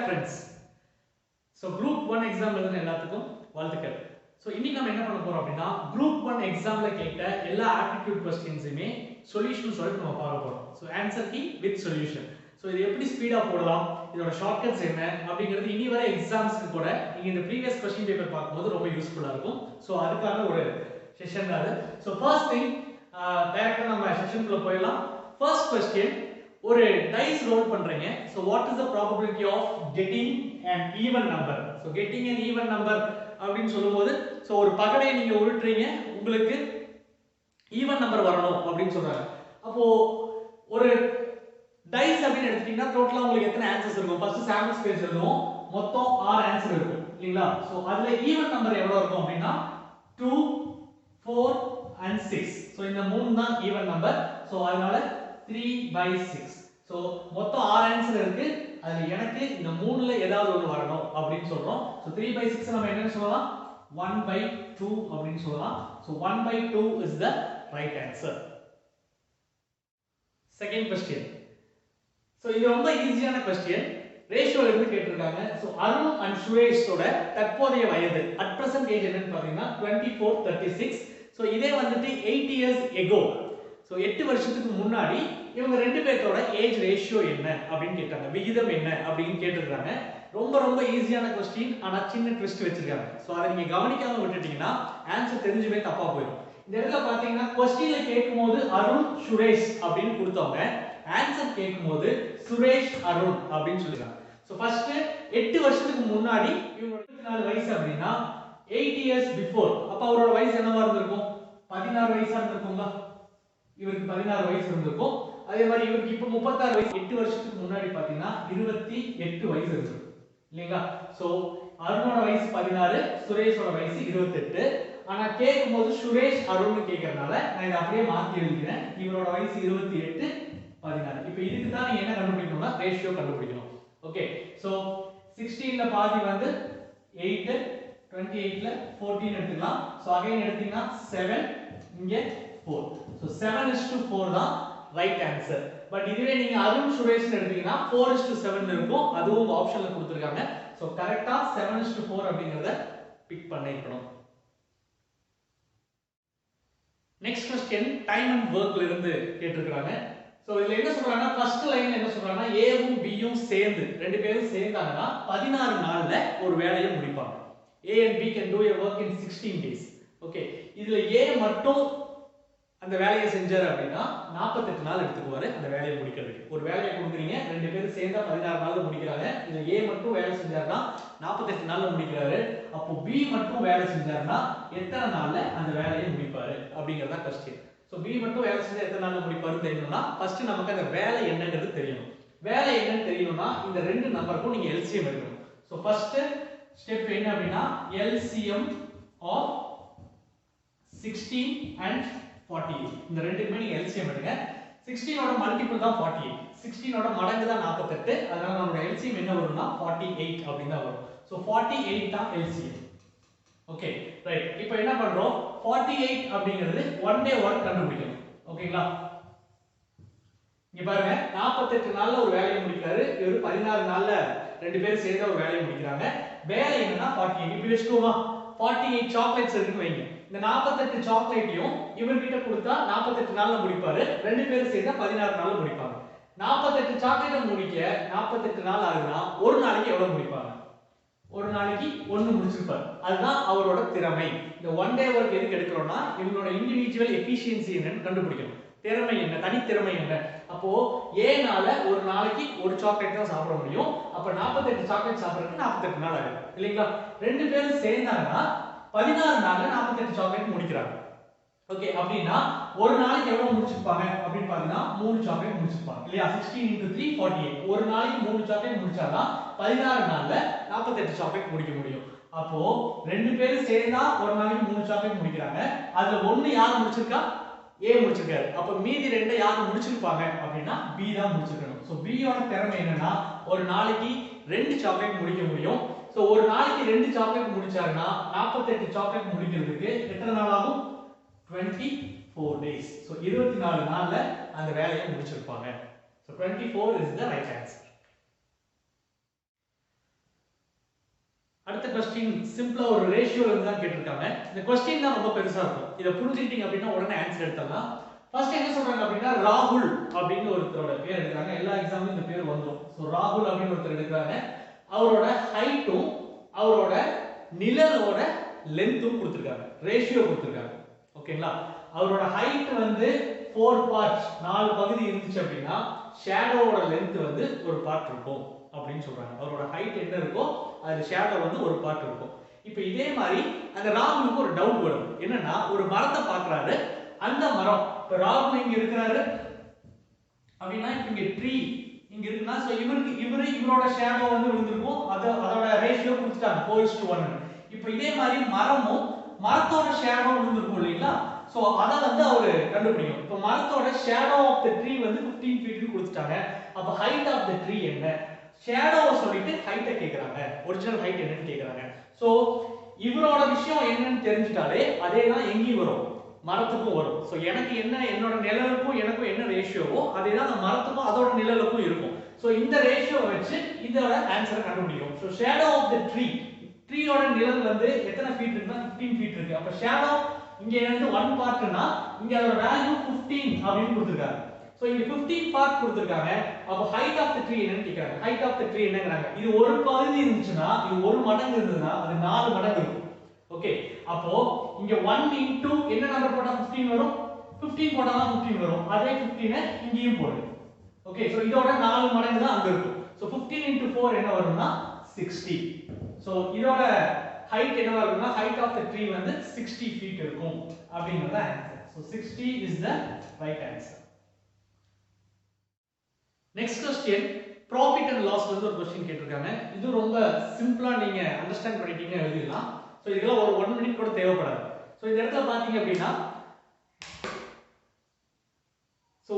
friends. So group 1 exam எழுதுன எல்லாத்துக்கும் வாழ்த்துக்கள். So இன்னைக்கு நாம என்ன பண்ண போறோம் அப்படினா group 1 examல கேட்ட எல்லா aptitude questionஸ்மே சொல்யூஷன் சொல்லிட்டு நம்ம பார்க்க போறோம். So answer key with solution. So இது எப்படி ஸ்பீடா போடலாம், இதோட ஷார்ட்கட்ஸ் என்ன அப்படிங்கிறது இனி வர எக்ஸாம்ஸ்க்கு கூட நீங்க இந்த previous question paper பாக்கும்போது ரொம்ப யூஸ்ஃபுல்லா இருக்கும். So அதுக்கான ஒரு செஷன் தான் அது. So first thing டைரக்டா நம்ம செஷனுக்குள்ள போயிடலாம். First question, ஒரு dice roll பண்றீங்க. So what is the probability of getting an even number? So getting an even number அப்படினு சொல்லும்போது so ஒரு பகடையை நீங்க உருட்டுறீங்க, உங்களுக்கு ஈவன் நம்பர் வரணும் அப்படினு சொல்றாங்க. அப்போ ஒரு டைஸ் அப்படினு எடுத்துட்டீங்கன்னா டோட்டலா உங்களுக்கு எத்தனை ஆன்சர்ஸ் இருக்கும்? ஃபர்ஸ்ட் சாம்பிள் ஸ்பேஸ் எழுதுவோம். மொத்தம் 6 ஆன்சர் இருக்கும் இல்லீங்களா? சோ அதுல ஈவன் நம்பர் எவ்வளவு இருக்கும் அப்படினா 2 4 and 6. சோ இந்த மூணு தான் ஈவன் நம்பர். சோ அதனால 3/6. சோ மொத்தம் 6 ஆன்சர் இருக்கு. அதுல எனக்கு இந்த மூணுல ஏதாவது ஒன்னு வரணும் அப்படினு சொல்றோம். சோ 3/6 நம்ம என்ன சொல்லலாம்? 1/2 அப்படினு சொல்லலாம். So 1/2 is the right answer. Second question. So இது ரொம்ப ஈஸியான क्वेश्चन. ரேஷியோல இருந்து கேட்டிருக்காங்க. சோ அருண் and சுரேஷோட தற்போதைய வயது at present age என்னன்னு பாத்தீங்கன்னா 24-36. சோ இதே வந்துட்டு 8 years ago. சோ 8 வருஷத்துக்கு முன்னாடி இவங்க ரெண்டு பேரோட ஏஜ் ரேஷியோ என்ன அப்படினு கேட்டாங்க. விகிதம் என்ன அப்படினு கேட்டிருக்காங்க. ரொம்ப ரொம்ப ஈஸியான क्वेश्चन, ஆனா சின்ன ட்விஸ்ட் வச்சிருக்காங்க. சோ அதை நீங்க கவனிக்காம விட்டுட்டீங்கன்னா ஆன்சர் தெரிஞ்சுமே தப்பா போயிடும். இந்த இடத்துல பாத்தீங்கன்னா क्वेश्चनல கேக்கும்போது அருண் சுரேஷ் அப்படினு கொடுத்தவங்க ஆன்சர் கேக்கும்போது சுரேஷ் அருண் அப்படினு சொல்றாங்க. சோ ஃபர்ஸ்ட் 8 வருஷத்துக்கு முன்னாடி இவங்க 24 வயசு அப்படினா 8 years before அப்ப அவரோட வயசு என்னவா இருந்திருக்கும்? 16 வயசா இருந்திருக்கும்ல. இவருக்கு 16 வயசு இருந்திருக்கும். அதே மாதிரி இவருக்கு இப்ப 36 வயசு. 8 வருஷத்துக்கு முன்னாடி பாத்தீங்கன்னா 28 வயசு இருந்திருக்கும் இல்லீங்களா? சோ அருணோட வயசு 16, சுரேஷோட வயசு 28. ஆனா கேக்கும்போது சுரேஷ் அருண் கேக்குறனால நான் இத அப்படியே மாத்தி எழுதிக்கிறேன். இவரோட வயசு 28 16. இப்போ இதுக்கு தான் நீங்க என்ன கண்டுபிடிக்கணும்னா ரேஷியோ கண்டுபிடிக்கணும். ஓகே. சோ 16ல பாதி வந்து 8, 28ல 14 எடுத்துக்கலாம். சோ அகைன் எடுத்தீங்கன்னா 7, இங்க 4. சோ 7:4 தான் ரைட் ஆன்சர். பட் இதுவே நீங்க அருண் சுரேஷ் எடுத்தீங்கன்னா 4:7 இருக்கும். அதுவும் ஆப்ஷன்ல கொடுத்திருக்காங்க. சோ கரெக்ட்டா 7:4 அப்படிங்கறத பிக் பண்ணிக்கணும். நெக்ஸ்ட் क्वेश्चन டைம் அண்ட் வர்க்ல இருந்து கேட்டிருக்காங்க. சோ இதுல என்ன சொல்றாங்கன்னா ஃபர்ஸ்ட் லைன்ல என்ன சொல்றாங்கன்னா ஏவும் பியும் சேர்ந்து ரெண்டு பேரும் சேர்ந்தாங்கன்னா 16 நாள்ல ஒரு வேலையை முடிப்பாங்க. A and B can do a work in 16 days. Okay. இதுல A மட்டும் அந்த வேலையை செஞ்சாரு அப்படினா 48 நாள் எடுத்துக்குவாரு அந்த வேலையை முடிக்கிறதுக்கு. ஒரு வேலையை கொடுக்குறீங்க, ரெண்டு பேரும் சேர்ந்தா 16 நாள்ல முடிக்கறாங்க. இதுல A மட்டும் வேலை செஞ்சாருன்னா 48 நாள்ல முடிக்கறாரு. அப்போ B மட்டும் வேலை செஞ்சாருன்னா எத்தனை நாள்ல அந்த வேலையை முடிப்பாரு அப்படிங்கறத क्वेश्चन. சோ B மட்டும் வேலை செஞ்சா எத்தனை நாள்ல முடிப்பாருன்னு தெரியணும்னா ஃபர்ஸ்ட் நமக்கு அந்த வேலை என்னங்கிறது தெரியணும். வேலை என்னன்னு தெரியணும்னா இந்த ரெண்டு நம்பருக்கும் நீங்க LCM எடுக்கணும். சோ ஃபர்ஸ்ட் ஸ்டெப் என்ன அப்படினா LCM ஆஃப் 16 and 48. இந்த ரெண்டுக்குமே நீங்க LCM எடுங்க. 16 ஓட மல்டிபிள் தான் 48. 16 ஓட மடங்கு தான் 48. அதனால நம்மளோட LCM என்ன வரும்னா 48 அப்படினு தான் வரும். சோ 48 தான் LCM. Okay right. இப்போ என்ன பண்றோம்? 48 அப்படிங்கிறது ஒன் டே வொர்க் கண்டுபிடிக்கணும். ஓகேங்களா? இங்க பாருங்க 48 நாள்ல ஒரு வேலையை முடிக்கிறாரு. இவர் 16 நாள்ல ரெண்டு பேரும் சேர்ந்து ஒரு வேலையை முடிக்கிறாங்க. வேலை என்னன்னா 48. இப்படி வெச்சுக்கோமா 48 சாக்லேட்ஸ் இருக்குன்னு வைங்க. இந்த 48 சாக்லேட்டையும் இவர்கிட்ட கொடுத்தா 48 நாள்ல முடிப்பாரு. ரெண்டு பேரும் சேர்ந்தா 16 நாள்ல முடிப்பாங்க. 48 சாக்லேட்டை முடிக்க 48 நாள் ஆகுதுன்னா ஒரு நாளைக்கு எவ்வளவு முடிப்பாங்க? ஒரு நாளைக்கு 1 முடிச்சிருப்பார். அதுதான் அவரோட திறமை. இந்த ஒன் டே வொர்க் எதுக்கு எடுக்கறோம்னா இவங்களோட இன்டிவிஜுவல் எஃபிஷியன்சி என்னன்னு கண்டுபிடிக்கணும். திறமை என்ன, தனித்திறமை என்ன. அப்போ ஏனால ஒரு நாளைக்கு ஒரு சாக்லேட் தான் சாப்பிட முடியும். அப்ப 48 சாக்லேட் சாப்பிடுறதுக்கு 48 நாள் ஆகும் இல்லீங்களா? ரெண்டு பேரும் சேர்ந்தாங்கன்னா 16 நாள்ல 48 சாக்லேட் முடிக்கிறாங்க. ஓகே. அப்படினா ஒரு நாளைக்கு எவ்வளவு முடிச்சிருப்பாங்க அப்படினு பாத்தீங்கன்னா 3 சாக்லேட் முடிச்சிருப்பாங்க இல்லையா? 16 × 3 48. ஒரு நாளைக்கு 3 சாக்லேட் முடிச்சாதான் 16 நாள்ல 48 சாக்லேட் முடிக்க முடியும். அப்போ ரெண்டு பேரும் சேர்ந்தா ஒரு நாளைக்கு 3 சாக்லேட் முடிக்கிறாங்க. அதுல ஒன்னு யார் முடிச்சிருக்கா? A முடிச்சிருக்காரு. அப்ப மீதி ரெண்டை யார் முடிச்சிருப்பாங்க அப்படினா B தான் முடிச்சிருக்கணும். சோ B யோட திறமை என்னன்னா ஒரு நாளைக்கு 2 சாக்லேட் முடிக்க முடியும். சோ ஒரு நாளைக்கு 2 சாக்லேட் முடிச்சாருன்னா 48 சாக்லேட் முடிக்கிறதுக்கு எத்தனை நாள் ஆகும்? 24 days. So 24 நாள்ல அந்த வேலையை முடிச்சிருப்பாங்க. So 24 is the right answer. அடுத்த क्वेश्चन சிம்பிளா ஒரு ரேஷியோல இருந்து தான் கேட்டிருக்காங்க. இந்த क्वेश्चन தான் ரொம்ப பெருசா இருக்கும். இத புரிஞ்சிட்டீங்க அப்படினா உடனே ஆன்சர் எடுத்துடலாம். ஃபர்ஸ்ட் என்ன சொல்றாங்க அப்படினா ராகுல் அப்படினு ஒருத்தரோட பேர் எடுக்கறாங்க. எல்லா எக்ஸாம்லயும் இந்த பேர் வந்துரும். சோ ராகுல் அப்படினு ஒருத்தர் எடுக்கறாங்க. அவரோட ஹைட்டும் அவரோட நிழலோட லெந்த்தும் கொடுத்திருக்காங்க. ரேஷியோ கொடுத்திருக்காங்க. ஓகேங்களா? அவரோட ஹைட் வந்து 4 பார்ட்ஸ் 4 பகுதி இருந்துச்சு அப்படினா ஷேடோவோட லெந்த் வந்து ஒரு பார்ட் இருக்கும் அப்படினு சொல்றாங்க. அவரோட ஹைட் என்ன இருக்கோ அது ஷேடோ வந்து ஒரு பார்ட் இருக்கும். இப்போ இதே மாதிரி அந்த ராகுலுக்கு ஒரு டவுட் வரும். என்னன்னா ஒரு மரத்தை பார்க்கறாரு. அந்த மரம் இப்ப ராகுல் இங்க இருக்காரு அப்படினா இங்க ட்ரீ இங்க இருக்குனா சோ இவரோட ஷேடோ வந்து விழுந்திருக்கும். அதோட ரேஷியோ கொடுத்துட்டாங்க 4:1. இப்போ இதே மாதிரி மரமும் மரத்தோட ஷேடோ விழுந்திருக்கும் இல்லீங்களா? சோ அத வந்து அவரு கண்டுபிடிக்கணும். இப்போ மரத்தோட ஷேடோ ஆஃப் தி ட்ரீ வந்து 15 feet னு கொடுத்துட்டாங்க. அப்ப ஹைட் ஆஃப் தி ட்ரீ என்ன? ஷேடோவை சொல்லிட்டு ஹைட்ட கேக்குறாங்க. ஒரிஜினல் ஹைட் என்னன்னு கேக்குறாங்க. சோ இவரோட விஷயம் என்னன்னு தெரிஞ்சிட்டாலே அதே தான் எங்கேயும் வரும். மரத்துக்கும் வரும். சோ எனக்கு என்ன என்னோட நிழலுக்கும் எனக்கும் என்ன ரேஷியோவோ அதே தான் அந்த மரத்துக்கும் அதோட நிழலுக்கும் இருக்கும். சோ இந்த ரேஷியோ வச்சு இதோட ஆன்சரை கண்டுபிடிக்கும். So shadow of the tree ட்ரீயோட நிழல் வந்து எத்தனை ஃபீட் இருக்குன்னா 15 feet இருக்கு. அப்ப ஷேடோ இங்க வந்து 1 பார்ட்னா இங்க அதோட வேல்யூ 15 அப்படினு கொடுத்திருக்காங்க. சோ இங்க 15 பார்ட் கொடுத்திருக்காங்க. அப்ப ஹைட் ஆஃப் தி ட்ரீ என்னன்னு கேக்குறாங்க. ஹைட் ஆஃப் தி ட்ரீ என்னங்கறாங்க. இது ஒரு பகுதி இருந்துச்சுனா இது ஒரு மடங்கு இருந்ததுனா அது 4 மடங்கு இருக்கும். ஓகே. அப்போ இங்க 1 into என்ன நம்பர் போட்டா 15 வரும்? 15 போட்டா தான் 15 வரும். அதே 15 இங்கேயும் போடுங்க. ஓகே. சோ இதோட 4 மடங்கு தான் அங்க இருக்கும். சோ 15 into 4 என்ன வரும்னா 60. சோ இதோட ஹைட் என்ன வரும்னா ஹைட் ஆஃப் தி ட்ரீ வந்து 60 feet இருக்கும் அப்படிங்கறது answer. So 60 is the right answer. Next question profit and loss வந்து ஒரு क्वेश्चन கேட்டிருக்காங்க. இது ரொம்ப சிம்பிளா நீங்க அண்டர்ஸ்டாண்ட் பண்ணிட்டீங்கன்னா எழுதிடலாம். சோ இதெல்லாம் ஒரு 1 minute கூட தேவைப்படாது. சோ இந்த இடத்துல பாத்தீங்க அப்படினா சோ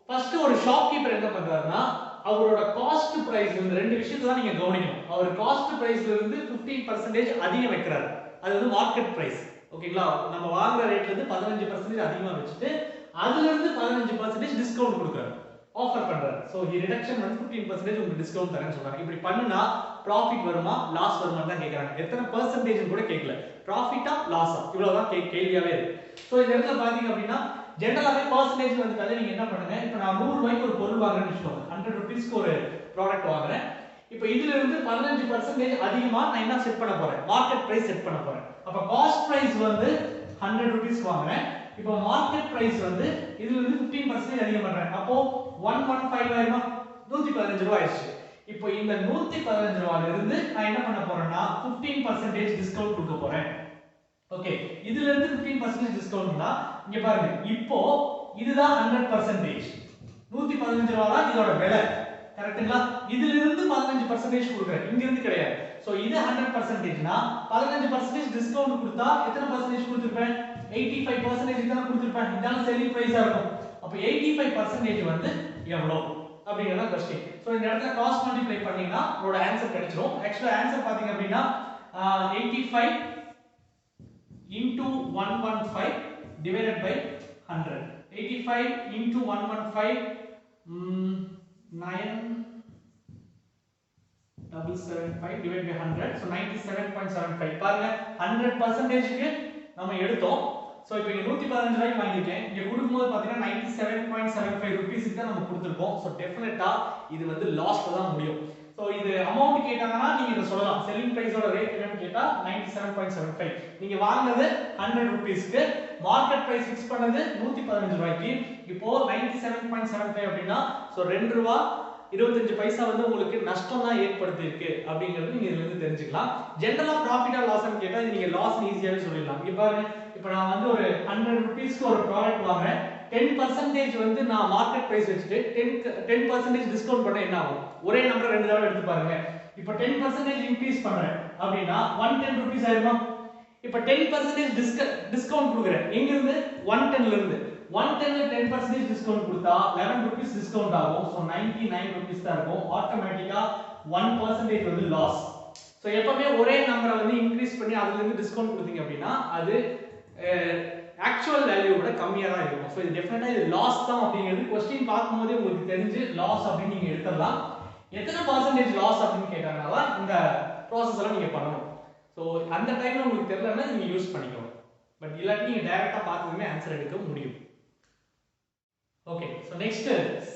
ஃபர்ஸ்ட் ஒரு ஷாப்கீப்பர் என்ன பண்றாருன்னா அவரோட காஸ்ட் பிரைஸ் இந்த ரெண்டு விஷயத்தை தான் நீங்க கவனிக்கணும். அவர் காஸ்ட் பிரைஸ்ல இருந்து 15% அதிகம் வைக்கிறாரு. அது வந்து மார்க்கெட் பிரைஸ். ஓகேங்களா? நம்ம வாங்குற ரேட்ல இருந்து 15% அதிகமா வச்சிட்டு அதுல இருந்து 15% டிஸ்கவுண்ட் கொடுக்கறாரு. ஆஃபர் பண்றாரு. சோ ஹி ரிடக்ஷன் வந்து 15% உங்களுக்கு டிஸ்கவுண்ட் தரேன்னு சொல்றாங்க. இப்படி பண்ணுனா ப்ராஃபிட் வருமா லாஸ் வருமா தான் கேக்குறாங்க. எத்தனை பெர்சன்டேஜ் கூட கேட்கல. ப்ராஃபிட்டா லாஸா இவ்வளவுதான் கேள்வியாவே இருக்கு. சோ இந்த இடத்துல பாத்தீங்க அப்படினா ஜெனரலாவே பெர்சன்டேஜ் வந்துட்டாலே நீங்க என்ன பண்ணுங்க. இப்போ நான் 100 ரூபாய்க்கு ஒரு பொருள் வாங்குறேன்னு வெச்சுக்கோங்க. 100 rupeesக்கு ஒரு ப்ராடக்ட் வாங்குறேன். இப்போ இதுல இருந்து 15% அதிகமா நான் என்ன செட் பண்ண போறேன்? மார்க்கெட் பிரைஸ் செட் பண்ண போறேன். அப்ப காஸ்ட் பிரைஸ் வந்து 100 rupees வாங்குறேன். இப்போ மார்க்கெட் பிரைஸ் வந்து இதுல இருந்து 15% அதிகம் பண்றேன். அப்போ 115 ஆயிடுமா? 115 ரூபாய் ஆயிடுச்சு. இப்போ இந்த 115 ரூபாயில இருந்து நான் என்ன பண்ண போறேன்னா 15% டிஸ்கவுண்ட் கொடுக்க போறேன். ஓகே. இதுல இருந்து 15% டிஸ்கவுண்ட்னா இங்க பாருங்க. இப்போ இதுதான் 100%. 115 ரூபாய் தான் இதோட விலை. கரெக்ட்டுங்களா? இதுல இருந்து 15% கொடுக்கிறேன். இங்க இருந்து கிடையாது. சோ இது 100%னா 15% டிஸ்கவுண்ட் கொடுத்தா எத்தனை பர்சன்டேஜ் கொடுத்திருப்பேன்? 85% தான கொடுத்திருப்பேன். இதான செல்லிங் பிரைஸா இருக்கும். அப்ப 85% வந்து எவ்வளவு அப்படிங்கறத क्वेश्चन. சோ இந்த இடத்துல காஸ்ட் மல்டிப்ளை பண்ணீங்கன்னா உங்களோட ஆன்சர் கிடைச்சிரும். एक्चुअली ஆன்சர் பாத்தீங்க அப்படினா 85 into 115 divided by 100. 85 into 115 9,775 divided by 100. So 97.75. பாருங்க 100% க்கு நம்ம எடுத்தோம். சோ இப்போ இங்க 115 ரூபாய்க்கு வாங்கிட்டேன். இங்க கொடுக்கும்போது பாத்தீங்கன்னா 97.75 rupees க்கு தான் நம்ம கொடுத்திருக்கோம். சோ டெஃபினட்டா இது வந்து லாஸ்ல தான் முடியும். சோ இது அமௌண்ட் கேட்டாங்கன்னா நீங்க இத சொல்லலாம். செல்லிங் பிரைஸோட ரேட் என்னன்னு கேட்டா 97.75. நீங்க வாங்குனது 100 rupeesக்கு மார்க்கெட் பிரைஸ் ஃபிக்ஸ் பண்ணது 115 ரூபாய்க்கு. இப்போ 97.75 அப்படினா சோ 2 ரூபாய் 25 பைசா வந்து உங்களுக்கு நஷ்டம் தான் ஏற்படுத்தி இருக்கு அப்படிங்கிறது நீங்க இதுல இருந்து தெரிஞ்சுக்கலாம். ஜெனரலா ப்ராஃபிட்டா லாஸ்னு கேட்டா நீங்க லாஸ் ஈஸியாவே சொல்லிடலாம். இங்க பாருங்க. இப்போ நான் வந்து ஒரு 100 rupeesக்கு ஒரு ப்ராடக்ட் வாங்குறேன். 10% வந்து நான் மார்க்கெட் பிரைஸ் வச்சிட்டு 10% டிஸ்கவுண்ட் பண்ணா என்ன ஆகும்? ஒரே நம்பர் ரெண்டு தடவை எடுத்து பாருங்க. இப்போ 10% இன்கிரீஸ் பண்றேன் அப்படினா 110 rupees ஆயிருமா? இப்போ 10% டிஸ்கவுண்ட் கொடுக்கிறேன். எங்க இருந்து? 110 ல இருந்து. 110 ல 10% டிஸ்கவுண்ட் கொடுத்தா 11 rupees டிஸ்கவுண்ட் ஆகும். சோ 99 rupees தான் இருக்கும். ஆட்டோமேட்டிக்கா 1% வந்து லாஸ். சோ எப்பவுமே ஒரே நம்பரை வந்து இன்கிரீஸ் பண்ணி அதுல இருந்து டிஸ்கவுண்ட் கொடுத்தீங்க அப்படினா அது ஆக்சுவல் வேல்யூ விட கம்மியா தான் இருக்கும். சோ இது டெஃபினட்டா இது லாஸ் தான் அப்படிங்கிறது क्वेश्चन பாக்கும்போதே உங்களுக்கு தெரிஞ்சு லாஸ் அப்படி நீங்க எடுத்துறலாம். எத்தனை % லாஸ் அப்படினு கேட்டாங்கனா இந்த process எல்லாம் நீங்க பண்ணணும். ஸோ அந்த டைம்ல உங்களுக்கு தெரியலன்னா நீங்க யூஸ் பண்ணிக்கோங்க. பட் இல்லாட்டி நீங்க டைரக்டா பார்த்ததுமே ஆன்சர் எடுக்க முடியும். ஓகே, ஸோ நெக்ஸ்ட்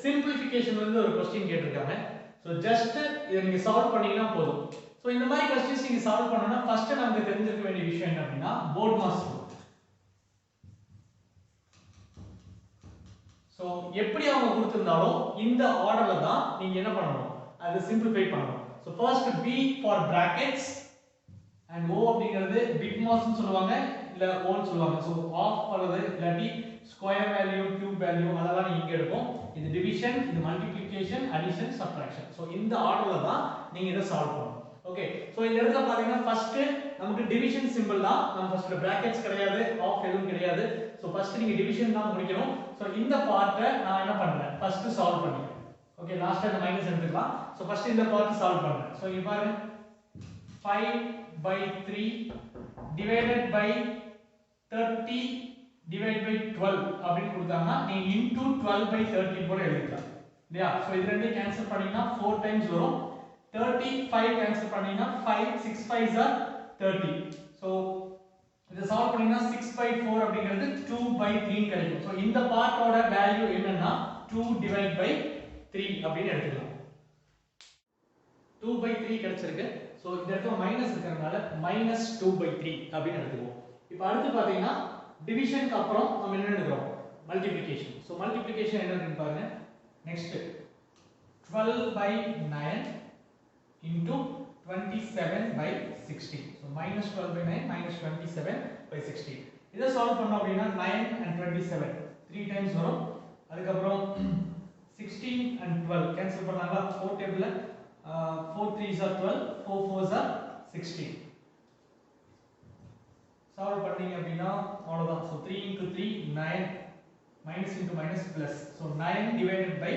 சிம்பிளிஃபிகேஷன்ல இருந்து ஒரு கொஸ்டின் கேட்டிருக்காங்க. ஸோ ஜஸ்ட் இதை நீங்க சால்வ் பண்ணீங்கன்னா போதும். ஸோ இந்த மாதிரி கொஸ்டின்ஸ் நீங்க சால்வ் பண்ணணும்னா ஃபர்ஸ்ட் நமக்கு தெரிஞ்சிருக்க வேண்டிய விஷயம் என்ன அப்படின்னா போர்ட் மாஸ் ரூல். ஸோ எப்படி அவங்க கொடுத்திருந்தாலும் இந்த ஆர்டர்ல தான் நீங்க என்ன பண்ணணும், அதை சிம்பிளிஃபை பண்ணணும். So first B for brackets and O அப்படிங்கிறது பிக் மாஸ்னு சொல்லுவாங்க இல்ல ஓன்னு சொல்லுவாங்க. ஸோ ஆஃப் பண்றது இல்லாட்டி ஸ்கொயர் வேல்யூ கியூப் வேல்யூ அதெல்லாம் நீங்க இங்க எடுப்போம். இது டிவிஷன், இது மல்டிப்ளிகேஷன், அடிஷன், சப்ட்ராக்ஷன். ஸோ இந்த ஆர்டர்ல தான் நீங்க இதை சால்வ் பண்ணணும். ஓகே, ஸோ இந்த இடத்துல பாத்தீங்கன்னா ஃபர்ஸ்ட் நமக்கு டிவிஷன் சிம்பிள் தான். நம்ம ஃபர்ஸ்ட் பிராக்கெட்ஸ் கிடையாது, ஆஃப் எதுவும் கிடையாது. ஸோ ஃபர்ஸ்ட் நீங்க டிவிஷன் தான் முடிக்கணும். ஸோ இந்த பார்ட்டை நான் என்ன பண்றேன், ஃபர்ஸ்ட் சால்வ் பண்ணிக்கிறேன். ஓகே, லாஸ்ட் இந்த மைனஸ் எடுத்துக்கலாம். ஸோ ஃபர்ஸ்ட் இந்த பார்ட் சால்வ் பண்றேன். ஸோ இங்க பாருங்க 5/3 டிவைடட் பை 30 டிவைட் பை 12 அப்படின்னு கொடுத்தாங்கன்னா நீங்க into 12/30 போல எழுதிக்கலாம் இல்லையா. ஸோ இது ரெண்டையும் கேன்சல் பண்ணீங்கன்னா 4 டைம்ஸ் வரும். 35 கேன்சல் பண்ணீங்கன்னா 5 6 5s are 30. ஸோ இதை சால்வ் பண்ணீங்கன்னா 6/4 அப்படிங்கிறது 2/3 கிடைக்கும். ஸோ இந்த பார்ட்டோட வேல்யூ என்னன்னா 2 டிவைட் பை 3 அப்படின்னு எடுத்துக்கலாம். 2/3 கிடைச்சிருக்கு. ஸோ இந்த இடத்துல மைனஸ் இருக்கிறதுனால -2/3 அப்படின்னு எடுத்துக்குவோம். இப்போ அடுத்து பார்த்தீங்கன்னா டிவிஷனுக்கு அப்புறம் நம்ம என்ன எடுக்கிறோம், மல்டிப்ளிகேஷன். ஸோ மல்டிப்ளிகேஷன் என்னன்னு பாருங்க. Next 12/9 into 27/16. So -12/9 -27/16. இதை சால்வ் பண்ணோம் அப்படின்னா 9 and 27 3 டைம்ஸ் வரும். அதுக்கு அப்புறம் 16 and 12 கேன்சல் பண்ணாங்க 4 டேபிள்ல 4 3s are 12 4 4s are 16. Solve பண்ணீங்க அப்படின்னா அவ்வளவுதான். So 3 into 3 9 minus into minus plus. So 9 divided by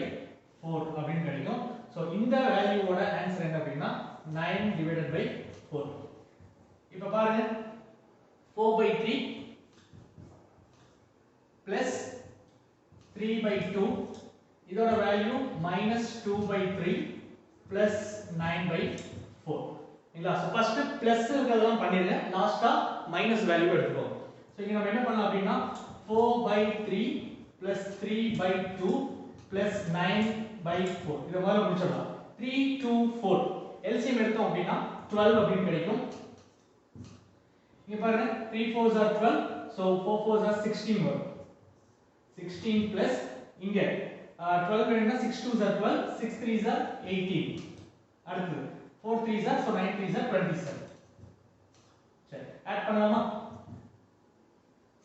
4 அப்படின்னு கிடைக்கும். So இந்த வேல்யூவோட ஆன்சர் என்ன அப்படின்னா 9 divided by 4. இப்போ பாருங்க 4/3 plus 3/2 இதோட வேல்யூ -2/3 plus 9/4 இல்ல. சோ ஃபர்ஸ்ட் பிளஸ் இருக்கறதெல்லாம் பண்ணிருங்க, லாஸ்டா மைனஸ் வேல்யூ எடுத்துக்கோங்க. சோ இங்க நம்ம என்ன பண்ணலாம் அப்படின்னா 4/3 plus 3/2 plus 9/4 இத மாதிரி முடிச்சிடலாம். 3 2 4 LCM எடுத்தோம் அப்படின்னா 12 அப்படின்னு கிடைக்கும். இங்க பாருங்க 3 4s are 12. so 4 4s are 16 வரும். 16 plus இங்க 12 வேணும்னா 6 2s are 12, 6 3s are 18. அடுத்து 4 3s are, so 9 3s are 27. சரி ஆட் பண்ணலாமா?